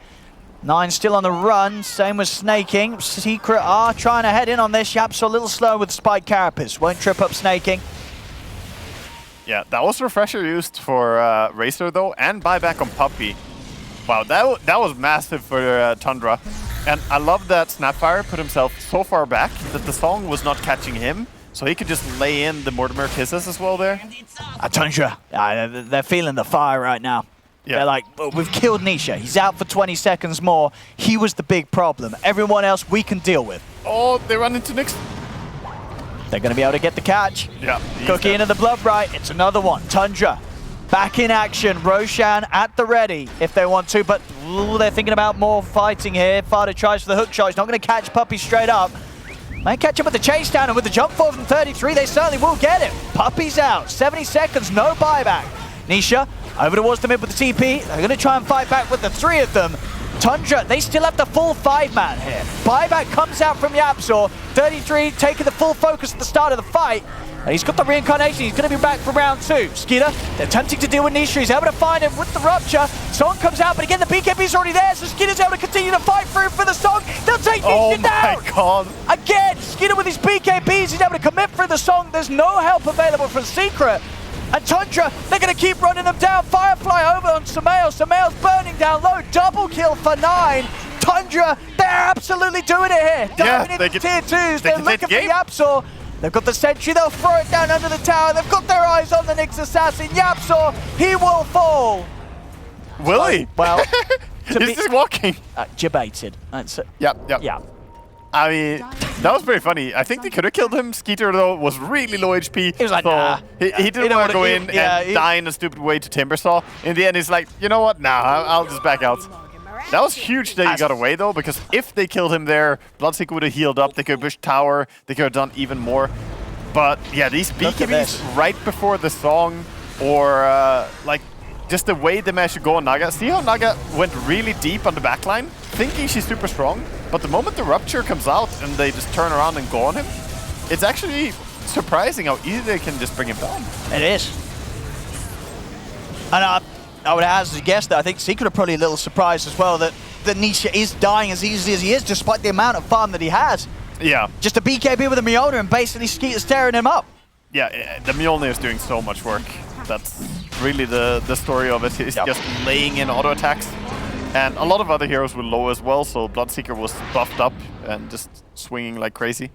9 still on the run, same with Snaking. Secret are trying to head in on this. Yap's a little slow with Spike Carapace. Won't trip up Snaking. Yeah, that was refresher used for Racer though, and buyback on Puppey. Wow, that was massive for Tundra. And I love that Snapfire put himself so far back that the song was not catching him, so he could just lay in the Mortimer kisses as well there. Tundra, they're feeling the fire right now. Yeah. They're like, oh, we've killed Nisha. He's out for 20 seconds more. He was the big problem. Everyone else we can deal with. Oh, they run into Nyx. They're going to be able to get the catch. Yeah. Cookie into the blood right. It's another one. Tundra back in action. Roshan at the ready if they want to, but they're thinking about more fighting here. Fada tries for the hook shot. He's not going to catch Puppey straight up. May catch him with the chase down, and with the jump forward from 33, they certainly will get him. Puppey's out. 70 seconds, no buyback. Nisha over towards the mid with the TP. They're going to try and fight back with the 3 of them. Tundra, they still have the full 5-man here. Buyback comes out from Yapzor. 33 taking the full focus at the start of the fight. And he's got the reincarnation. He's going to be back for round 2. Skeeter, they're attempting to deal with Nisha. He's able to find him with the rupture. Song comes out, but again, the BKB's already there, so Skeeter's able to continue to fight through for the Song. They'll take Nisha down. Oh my god. Again, Skeeter with his BKBs. He's able to commit through the Song. There's no help available from Secret. And Tundra, they're going to keep running them down. Firefly over on Samael. Samael's burning down low. Double kill for 9. Tundra, they're absolutely doing it here. Diving into tier 2s. They're looking for Yapzor. They've got the sentry. They'll throw it down under the tower. They've got their eyes on the Nyx assassin. Yapzor, he will fall. Will he? Well, he's just walking. Debated. Yeah. I mean, that was very funny. I think they could have killed him. Skeeter, though, was really low HP. He was like, so nah. He didn't want to go in and die in a stupid way to Timbersaw. In the end, he's like, you know what? Nah, I'll just back out. That was huge that he got away, though, because if they killed him there, Bloodseeker would have healed up. They could have pushed tower. They could have done even more. But, yeah, these BKBs right before the song, or, like, just the way they managed to go on Naga. See how Naga went really deep on the backline, thinking she's super strong. But the moment the rupture comes out and they just turn around and go on him, it's actually surprising how easy they can just bring him down. It is. And I would hazard a guess that I think Secret are probably a little surprised as well that Nisha is dying as easily as he is, despite the amount of farm that he has. Yeah. Just a BKB with a Mjolnir and basically Skeeter's tearing him up. Yeah, the Mjolnir is doing so much work. That's really the story of it. He's just laying in auto attacks. And a lot of other heroes were low as well, so Bloodseeker was buffed up and just swinging like crazy.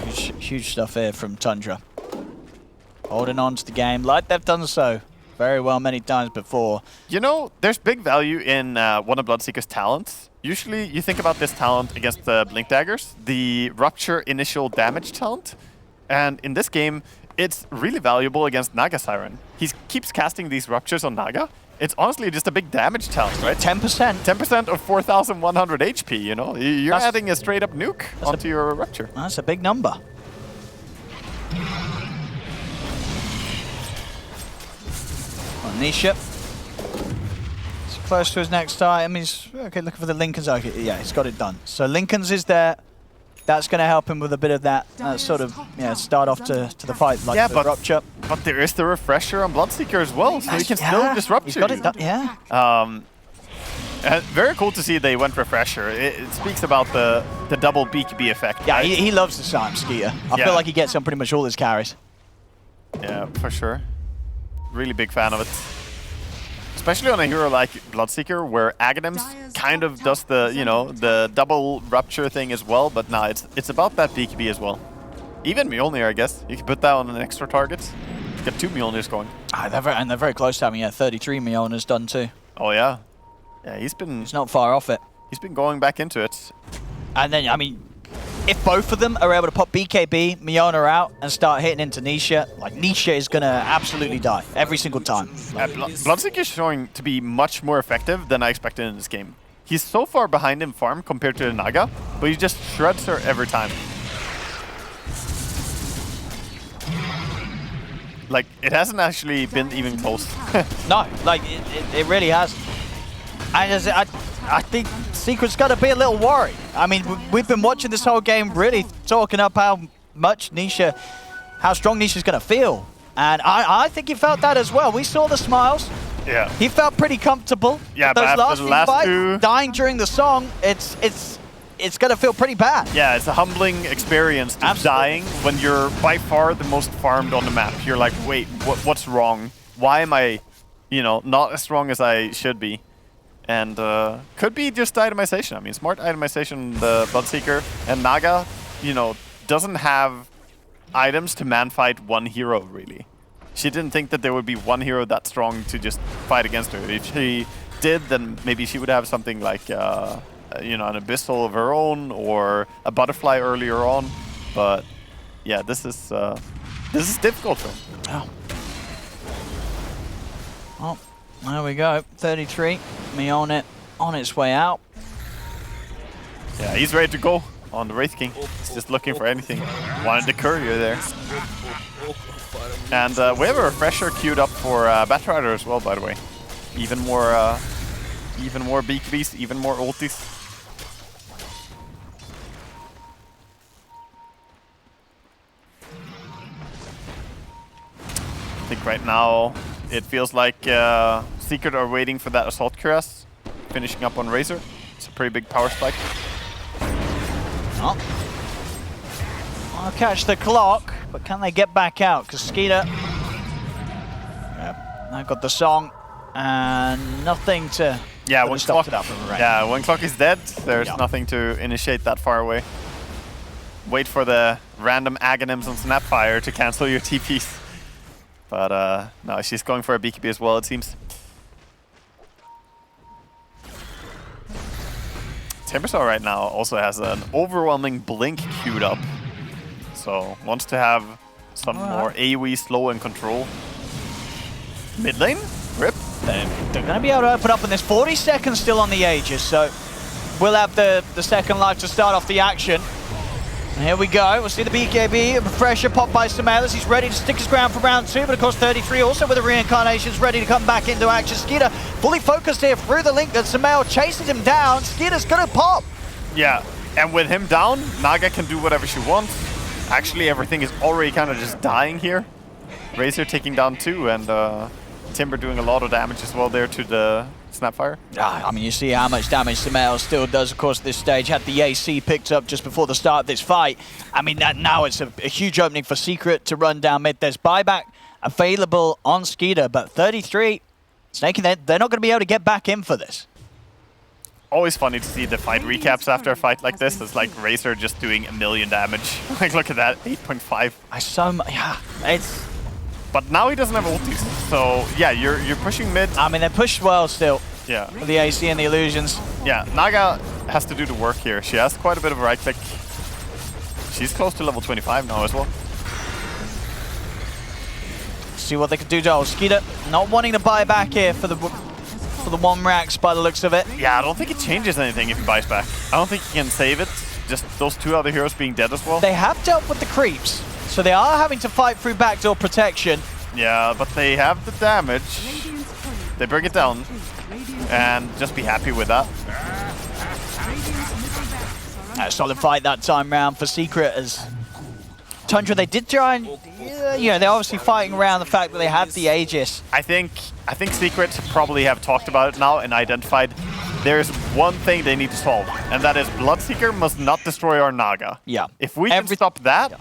Huge stuff here from Tundra. Holding on to the game like they've done so very well many times before. You know, there's big value in one of Bloodseeker's talents. Usually you think about this talent against the Blink Daggers, the Rupture initial damage talent. And in this game, it's really valuable against Naga Siren. He keeps casting these Ruptures on Naga. It's honestly just a big damage talent, right? 10%. 10% of 4,100 HP, you know? You're adding a straight-up nuke onto your Rupture. That's a big number. Nisha. He's close to his next item. He's okay, looking for the Lincoln's. Okay, yeah, he's got it done. So Lincoln's is there. That's going to help him with a bit of that sort of start off to the fight, like the Rupture. But there is the refresher on Bloodseeker as well, so he can still disrupt you. He's got it done, yeah. And very cool to see they went refresher. It speaks about the double BKB effect. Yeah, right? he loves the Silent Skeeter. I feel like he gets on pretty much all his carries. Yeah, for sure. Really big fan of it. Especially on a hero like Bloodseeker, where Aghanims kind of does the, the double Rupture thing as well, but nah, it's about that BKB as well. Even Mjolnir, I guess. You can put that on an extra target. Get 2 Mjolnirs going. They're very close to having 33 Mjolnirs done too. Oh yeah. Yeah, he's not far off it. He's been going back into it. And then, I mean, if both of them are able to pop BKB, Mjolnir out, and start hitting into Nisha, like Nisha is going to absolutely die every single time. Bloodseeker is showing to be much more effective than I expected in this game. He's so far behind in farm compared to the Naga, but he just shreds her every time. Like, it hasn't actually been even close. No, like, it really has. And I think Secret's got to be a little worried. I mean, we've been watching this whole game really talking up how strong Nisha's going to feel. And I think he felt that as well. We saw the smiles. Yeah. He felt pretty comfortable. Yeah, those but after the last two... dying during the song, it's going to feel pretty bad. Yeah, it's a humbling experience to dying when you're by far the most farmed on the map. You're like, wait, what's wrong? Why am I, not as strong as I should be? And could be just itemization. I mean, smart itemization, the Bloodseeker and Naga, doesn't have items to man-fight one hero, really. She didn't think that there would be one hero that strong to just fight against her. If she did, then maybe she would have something like, an Abyssal of her own or a Butterfly earlier on. But yeah, this is difficult for him. Oh, there we go. 33. Mjolnir on its way out. Yeah, he's ready to go on the Wraith King. He's just looking for anything. Wanted the courier there. And we have a refresher queued up for Batrider as well, by the way. Even more BKBs, even more ultis. I think right now it feels like Secret are waiting for that Assault Cuirass, finishing up on Razor. It's a pretty big power spike. Oh. I'll catch the clock, but can they get back out? Because Skeeter, I got the song, and nothing to. Yeah, when clock, it up from the yeah, when clock is dead, there's nothing to initiate that far away. Wait for the random Aghanims on Snapfire to cancel your TPs. But no, she's going for a BKB as well, it seems. Timbersaw right now also has an overwhelming blink queued up. So wants to have some more AoE slow and control. Mid lane, rip. They're going to be able to open up, and there's 40 seconds still on the Aegis, so we'll have the second life to start off the action. And here we go, we'll see the BKB, a refresher popped by Sumailus. He's ready to stick his ground for round 2, but of course 33 also with the reincarnations ready to come back into action. Skeeter fully focused here through the link that Sumail chases him down. Skeeter's gonna pop. Yeah, and with him down, Naga can do whatever she wants. Actually, everything is already kind of just dying here. Razor taking down 2, and Timber doing a lot of damage as well there to the Snapfire. I mean, you see how much damage Samael still does, of course, at this stage. Had the AC picked up just before the start of this fight. I mean, now it's a huge opening for Secret to run down mid. There's buyback available on Skeeter, but 33, Snake, they're not going to be able to get back in for this. Always funny to see the fight recaps after a fight like this. It's like Razor just doing 1,000,000 damage. Like, look at that, 8.5. Yeah, it's... But now he doesn't have ultis, so yeah, you're pushing mid. I mean, they pushed well still. Yeah. With the AC and the illusions. Yeah, Naga has to do the work here. She has quite a bit of a right click. She's close to level 25 now as well. See what they can do, Joel. Skeeter not wanting to buy back here for the 1 racks by the looks of it. Yeah, I don't think it changes anything if he buys back. I don't think he can save it. Just those 2 other heroes being dead as well. They have dealt with the creeps, so they are having to fight through backdoor protection. Yeah, but they have the damage. They bring it down. And just be happy with that. A solid fight that time round for Secret as Tundra, they did try and, they're obviously fighting around the fact that they had the Aegis. I think Secret probably have talked about it now and identified there's one thing they need to solve, and that is Bloodseeker must not destroy our Naga. Yeah. If we can stop that,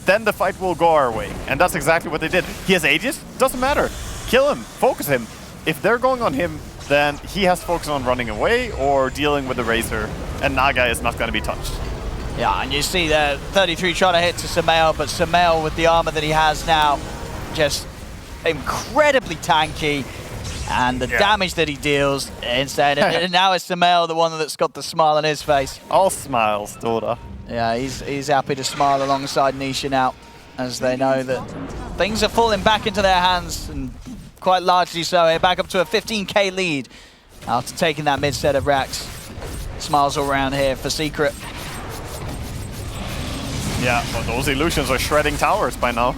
then the fight will go our way. And that's exactly what they did. He has Aegis, doesn't matter. Kill him, focus him. If they're going on him, then he has to focus on running away or dealing with the Razor, and Naga is not going to be touched. Yeah, and you see that 33 trying to hit to Samael, but Samael with the armor that he has now, just incredibly tanky, and the damage that he deals instead. And now it's Samael, the one that's got the smile on his face. All smiles, Dota. Yeah, he's happy to smile alongside Nisha now, as they know that things are falling back into their hands, and quite largely so. They're back up to a 15k lead after taking that mid set of racks. Smiles all around here for Secret. Yeah, well, those illusions are shredding towers by now.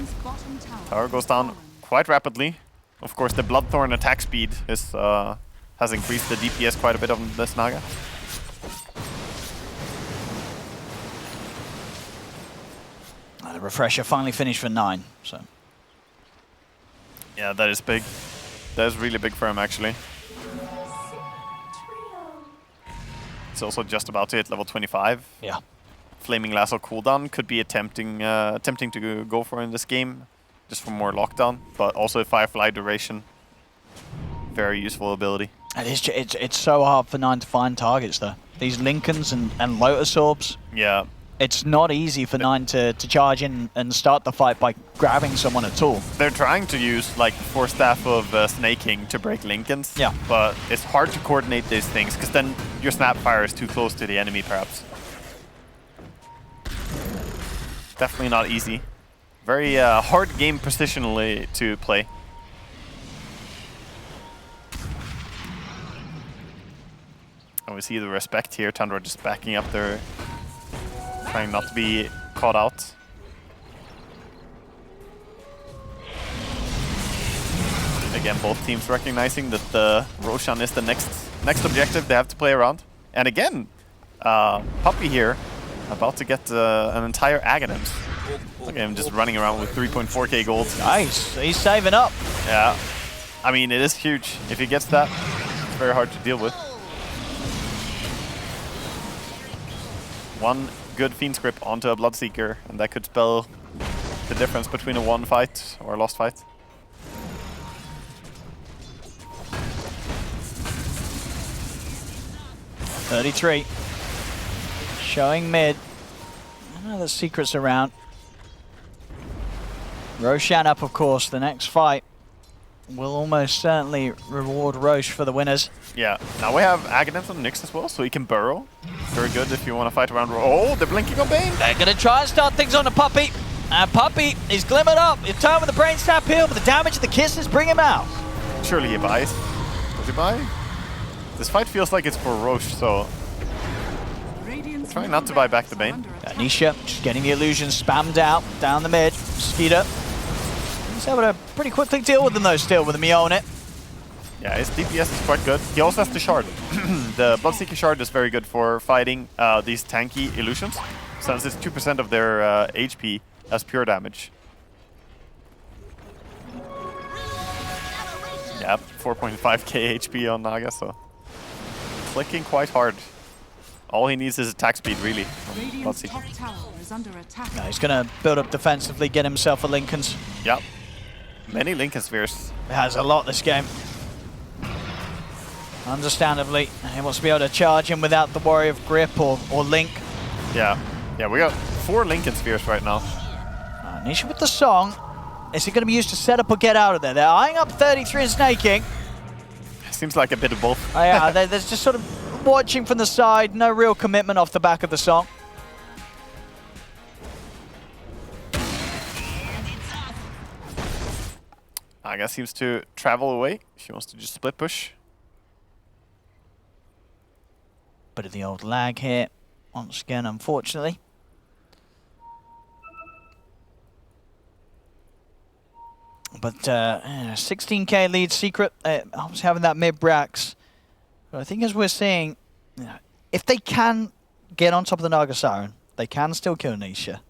Tower goes down quite rapidly. Of course, the Bloodthorn attack speed is has increased the DPS quite a bit on this Naga. The refresher finally finished for 9, so. Yeah, that is big. That is really big for him, actually. It's also just about to hit level 25. Yeah. Flaming Lasso cooldown could be tempting to go for in this game, just for more lockdown, but also a Firefly duration. Very useful ability. And it's so hard for 9 to find targets, though. These Lincolns and Lotus Orbs. Yeah. It's not easy for 9 to charge in and start the fight by grabbing someone at all. They're trying to use like 4 staff of Snaking to break Lincolns, yeah, but it's hard to coordinate these things because then your Snapfire is too close to the enemy, perhaps. Definitely not easy. Very hard game positionally to play. And we see the respect here. Tundra just backing up there, trying not to be caught out. Again, both teams recognizing that the Roshan is the next objective they have to play around. And again, Puppy here, about to get an entire Aghanims. Look at him just running around with 3.4k gold. Nice, he's saving up. Yeah, I mean, it is huge. If he gets that, it's very hard to deal with. One good Fiend's Grip onto a Bloodseeker, and that could spell the difference between a won fight or a lost fight. .33, showing mid. I know the Secret's around. Roshan up, of course. The next fight will almost certainly reward Roche for the winners. Yeah, now we have Aghanims on Nyx as well, so he can burrow. Very good if you want to fight around. Oh, they're blinking on Bane. They're going to try and start things on the Puppy. And Puppy is glimmered up. He's turned with the Brain Snap heal, but the damage of the kisses bring him out. Surely he buys. Does he buy? This fight feels like it's for Roche, so trying not to buy back the Bane. Nisha just getting the illusion spammed out down the mid. Skeeter. He's able to pretty quickly deal with them though, still with the Mjolnir. Yeah, his DPS is quite good. He also has the shard. The Bloodseeker shard is very good for fighting these tanky illusions, since it's 2% of their HP as pure damage. Yep, 4.5k HP on Naga, so clicking quite hard. All he needs is attack speed, really. Radiant's top tower is under attack. No, he's going to build up defensively, get himself a Lincoln's. Yep. Many Lincoln Spheres. He has a lot this game. Understandably, he wants to be able to charge him without the worry of grip or link. Yeah. Yeah, we got 4 Lincoln Spheres right now. Nisha with the song. Is it going to be used to set up or get out of there? They're eyeing up 33 and snaking. Seems like a bit of both. Oh, yeah, they're just sort of watching from the side. No real commitment off the back of the song. Naga seems to travel away. She wants to just split push. Bit of the old lag here, once again, unfortunately. But 16k lead Secret, obviously having that mid-brax. But I think as we're seeing, if they can get on top of the Naga Siren, they can still kill Nisha.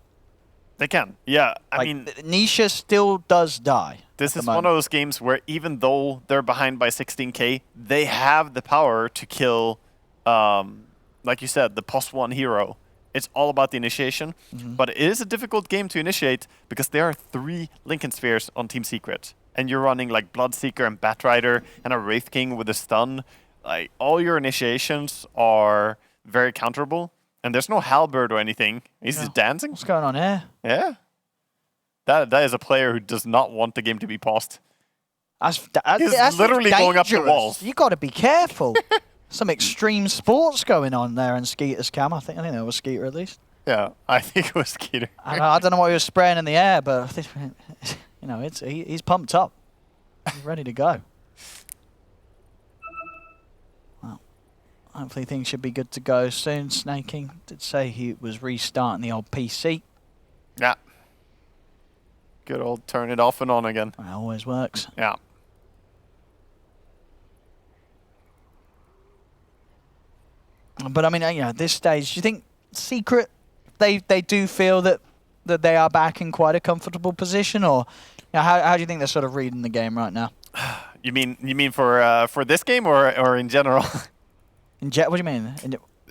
They can, yeah. I mean, Nisha still does die. This is one of those games where even though they're behind by 16k, they have the power to kill, like you said, the +1 hero. It's all about the initiation, but it is a difficult game to initiate because there are 3 Lincoln Spheres on Team Secret. And you're running like Bloodseeker and Batrider and a Wraith King with a stun. Like, all your initiations are very counterable. And there's no halberd or anything. He's just dancing. What's going on here? Yeah. That is a player who does not want the game to be paused. He's literally going up the walls. You got to be careful. Some extreme sports going on there in Skeeter's cam. I think that was Skeeter at least. Yeah, I think it was Skeeter. I don't know what he was spraying in the air, but I think, he's pumped up. He's ready to go. Well, hopefully things should be good to go soon. Snaking did say he was restarting the old PC. Yeah. Good old turn it off and on again. That always works. Yeah. But I mean, at this stage, do you think Secret, they do feel that they are back in quite a comfortable position, or how do you think they're sort of reading the game right now? You mean for this game or in general? What do you mean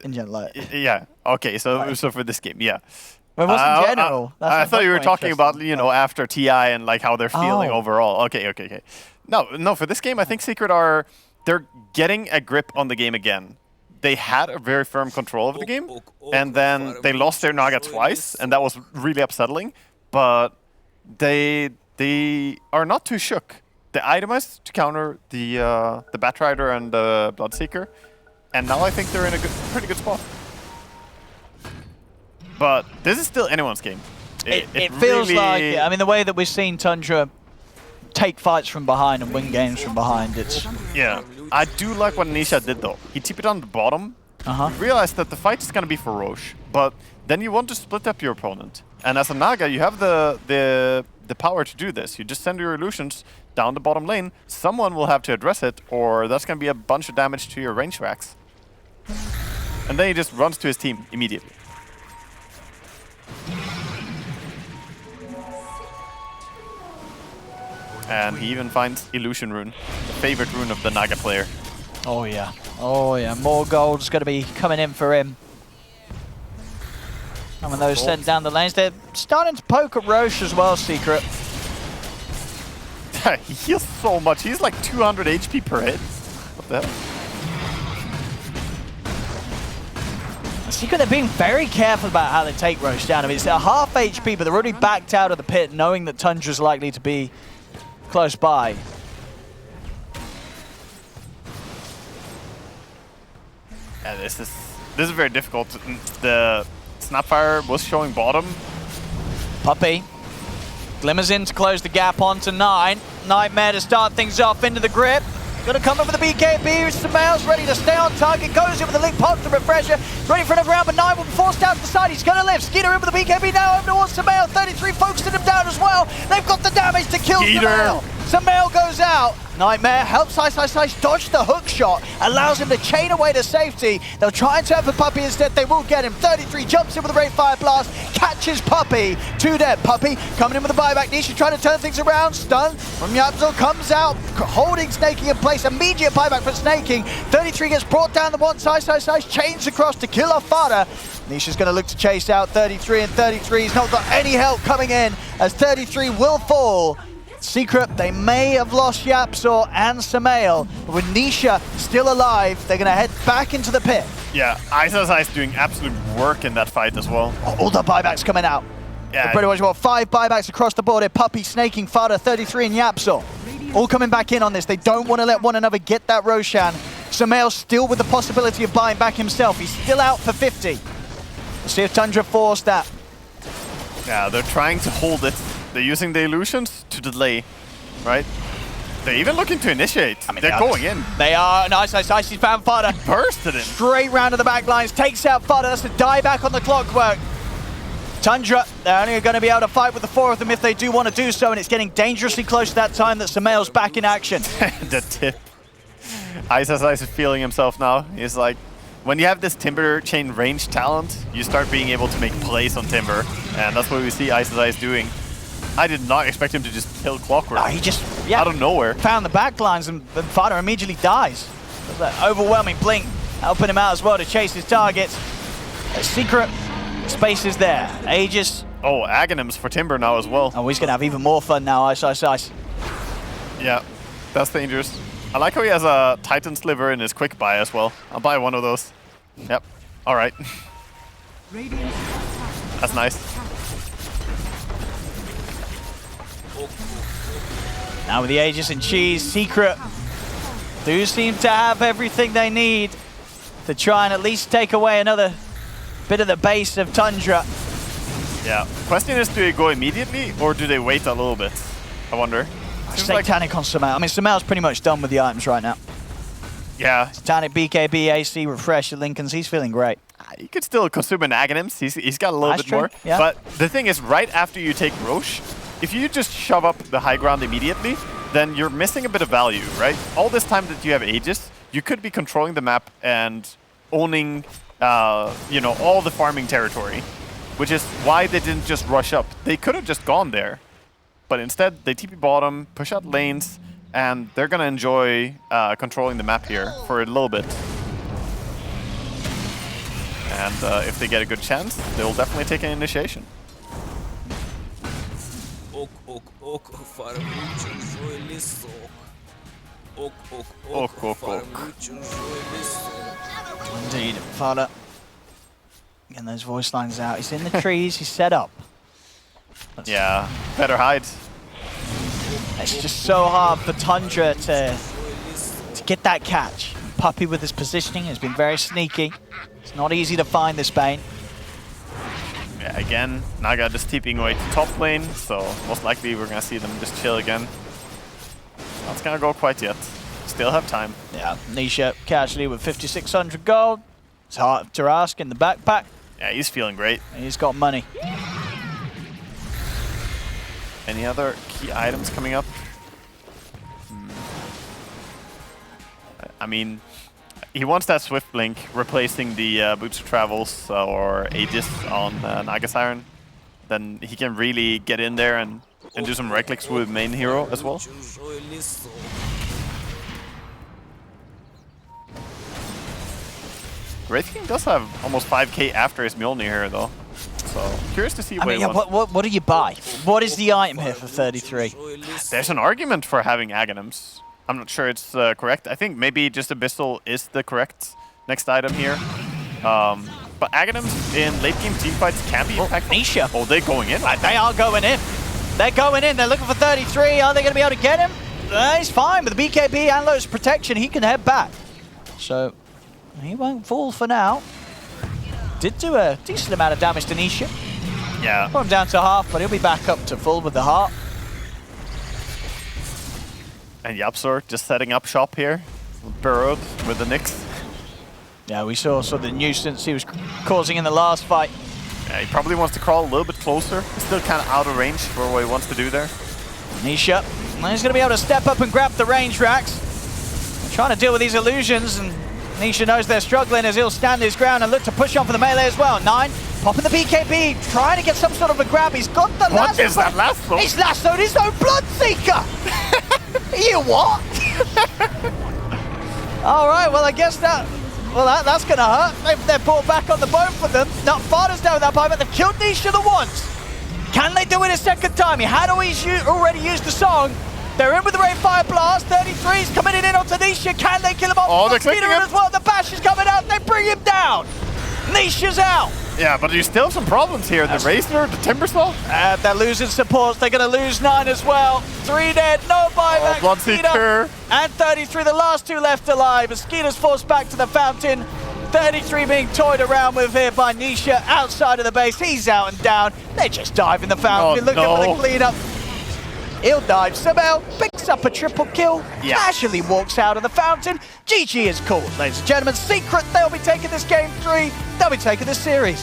in general? Like, yeah. Okay. So for this game, yeah. Well, it wasn't general. I thought you were talking about after TI and like how they're feeling overall. Okay. No. For this game, I think Secret they're getting a grip on the game again. They had a very firm control of the game, and then they lost their Naga twice, and that was really upsetting. But they are not too shook. They itemized to counter the Batrider and the Bloodseeker, and now I think they're in a pretty good spot. But this is still anyone's game. It feels really like it. I mean, the way that we've seen Tundra take fights from behind and win games from behind, it's... Yeah. I do like what Nisha did, though. He TP'd on the bottom. He realized that the fight is going to be for Roche, but then you want to split up your opponent. And as a Naga, you have the power to do this. You just send your illusions down the bottom lane. Someone will have to address it, or that's going to be a bunch of damage to your range racks. And then he just runs to his team immediately. And he even finds Illusion Rune, the favorite rune of the Naga player. Oh yeah. More gold's going to be coming in for him. And when those sent down the lanes, they're starting to poke at Roche as well, Secret. He heals so much. He's like 200 HP per hit. What the hell? Secret, they're being very careful about how they take Roche down. I mean, it's a half HP, but they're already backed out of the pit, knowing that Tundra's likely to be close by. Yeah, this is very difficult. The Snapfire was showing bottom. Puppey glimmers in to close the gap onto 9. Nightmare to start things off into the grip. Gonna come in with the BKB. Samael's ready to stay on target. Goes in with the link, pops the refresher. Ready for another round, but 9 will be forced out to the side. He's gonna live. Skeeter in with the BKB now over towards Samael. 33 focusing him down as well. They've got the damage to kill Samael. Samael goes out. Nightmare helps Ice dodge the hook shot, allows him to chain away to safety. They'll try and turn for Puppey instead. They will get him. 33 jumps in with a Rain Fire Blast, catches Puppey. 2 dead. Puppey coming in with a buyback. Nisha trying to turn things around. Stun from Yapzor comes out, holding Snaking in place. Immediate buyback for Snaking. 33 gets brought down the one side. Chains across to kill off Fada. Nisha's going to look to chase out 33, and 33 has not got any help coming in as 33 will fall. Secret, they may have lost Yapzor and Samael, but with Nisha still alive, they're going to head back into the pit. Yeah, Ice doing absolute work in that fight as well. All the buybacks coming out. Yeah. Pretty much what, 5 buybacks across the board here. Puppey, Snaking, Fada, 33 and Yapzor. All coming back in on this. They don't want to let one another get that Roshan. Samael still with the possibility of buying back himself. He's still out for 50. Let's see if Tundra forced that. Yeah, they're trying to hold it. They're using the illusions to delay, right? They're even looking to initiate. I mean, they're going in. They are. Nice. He's found Fada. Bursted in. Straight round to the back lines. Takes out Fada. That's a die back on the clockwork. Tundra, they're only going to be able to fight with the 4 of them if they do want to do so, and it's getting dangerously close to that time that Samael's back in action. The tip. Ice is feeling himself now. He's like, when you have this Timber Chain range talent, you start being able to make plays on Timber, and that's what we see Ice doing. I did not expect him to just kill Clockwork. No, he just out of nowhere found the back lines, and Fada immediately dies. There's that overwhelming blink, helping him out as well to chase his targets. A Secret space is there. Aegis. Oh, Aghanims for Timber now as well. Oh, he's going to have even more fun now, Ice. Yeah, that's dangerous. I like how he has a Titan Sliver in his quick buy as well. I'll buy one of those. Yep. All right. That's nice. Now with the Aegis and Cheese, Secret do seem to have everything they need to try and at least take away another bit of the base of Tundra. Yeah. Question is, do they go immediately or do they wait a little bit? I wonder. Satanic on Samael. I mean, Samael's pretty much done with the items right now. Yeah. Satanic, BKB, AC, Refresh, Lincolns. He's feeling great. You could still consume an Aghanims. He's got a little bit more. Yeah. But the thing is, right after you take Roche, if you just shove up the high ground immediately, then you're missing a bit of value, right? All this time that you have Aegis, you could be controlling the map and owning, you know, all the farming territory, which is why they didn't just rush up. They could have just gone there, but instead they TP bottom, push out lanes, and they're gonna enjoy controlling the map here for a little bit. And if they get a good chance, they'll definitely take an initiation. Indeed, Fada. Getting those voice lines out. He's in the trees, he's set up. Yeah, better hide. It's just so hard for Tundra to get that catch. Puppey with his positioning has been very sneaky. It's not easy to find this Bane. Yeah, again, Naga just TPing away to top lane, so most likely we're gonna see them just chill again. Not gonna go quite yet. Still have time. Yeah, Nisha casually with 5,600 gold. It's hard to ask in the backpack. Yeah, he's feeling great. He's got money. Any other key items coming up? I mean, he wants that Swift Blink, replacing the Boots of Travels or Aegis on Naga Siren. Then he can really get in there and do some right clicks with main hero as well. Wraith King does have almost 5k after his Mjolnir here though. So curious to see what he wants. What do you buy? What is the item here for 33? There's an argument for having Aghanims. I'm not sure it's correct. I think maybe just Abyssal is the correct next item here. But Aghanims in late game teamfights can be impactful. Nisha. Oh, they're going in. They are going in. They're going in. They're looking for 33. Are they going to be able to get him? He's fine with the BKB and Lotus protection. He can head back. So he won't fall for now. Did do a decent amount of damage to Nisha. Yeah. Put him down to half, but he'll be back up to full with the heart. And Yapzor just setting up shop here. Burrowed with the Nyx. Yeah, we saw the nuisance he was causing in the last fight. Yeah, he probably wants to crawl a little bit closer. He's still kind of out of range for what he wants to do there. Nisha And he's going to be able to step up and grab the range racks. Trying to deal with these illusions, and Nisha knows they're struggling as he'll stand his ground and look to push on for the melee as well. 9, popping the BKB, trying to get some sort of a grab. He's got the lasso. What is that lasso? He's lassoed his own Bloodseeker! You what? Alright, well I guess that's gonna hurt. They're brought back on the boat for them. Not Farder's down with that point, but they've killed Nisha the once. Can they do it a second time? He had already used the song. They're in with the Ray Fire Blast. 33's coming in onto Nisha. Can they kill him off? Oh, they're clicking him as well. The bash is coming out. They bring him down. Nisha's out. Yeah, but there's still some problems here. The Razor, the Timbersaw. They're losing supports. They're going to lose 9 as well. 3 dead. No buyback. Bloodseeker. And 33, the last 2 left alive. As Skeeter's forced back to the fountain. 33 being toyed around with here by Nisha outside of the base. He's out and down. They just dive in the fountain. Looking for the cleanup. He'll dive. Sabel picks up a triple kill, casually walks out of the fountain. GG is called, ladies and gentlemen. Secret, they'll be taking this game 3. They'll be taking this series.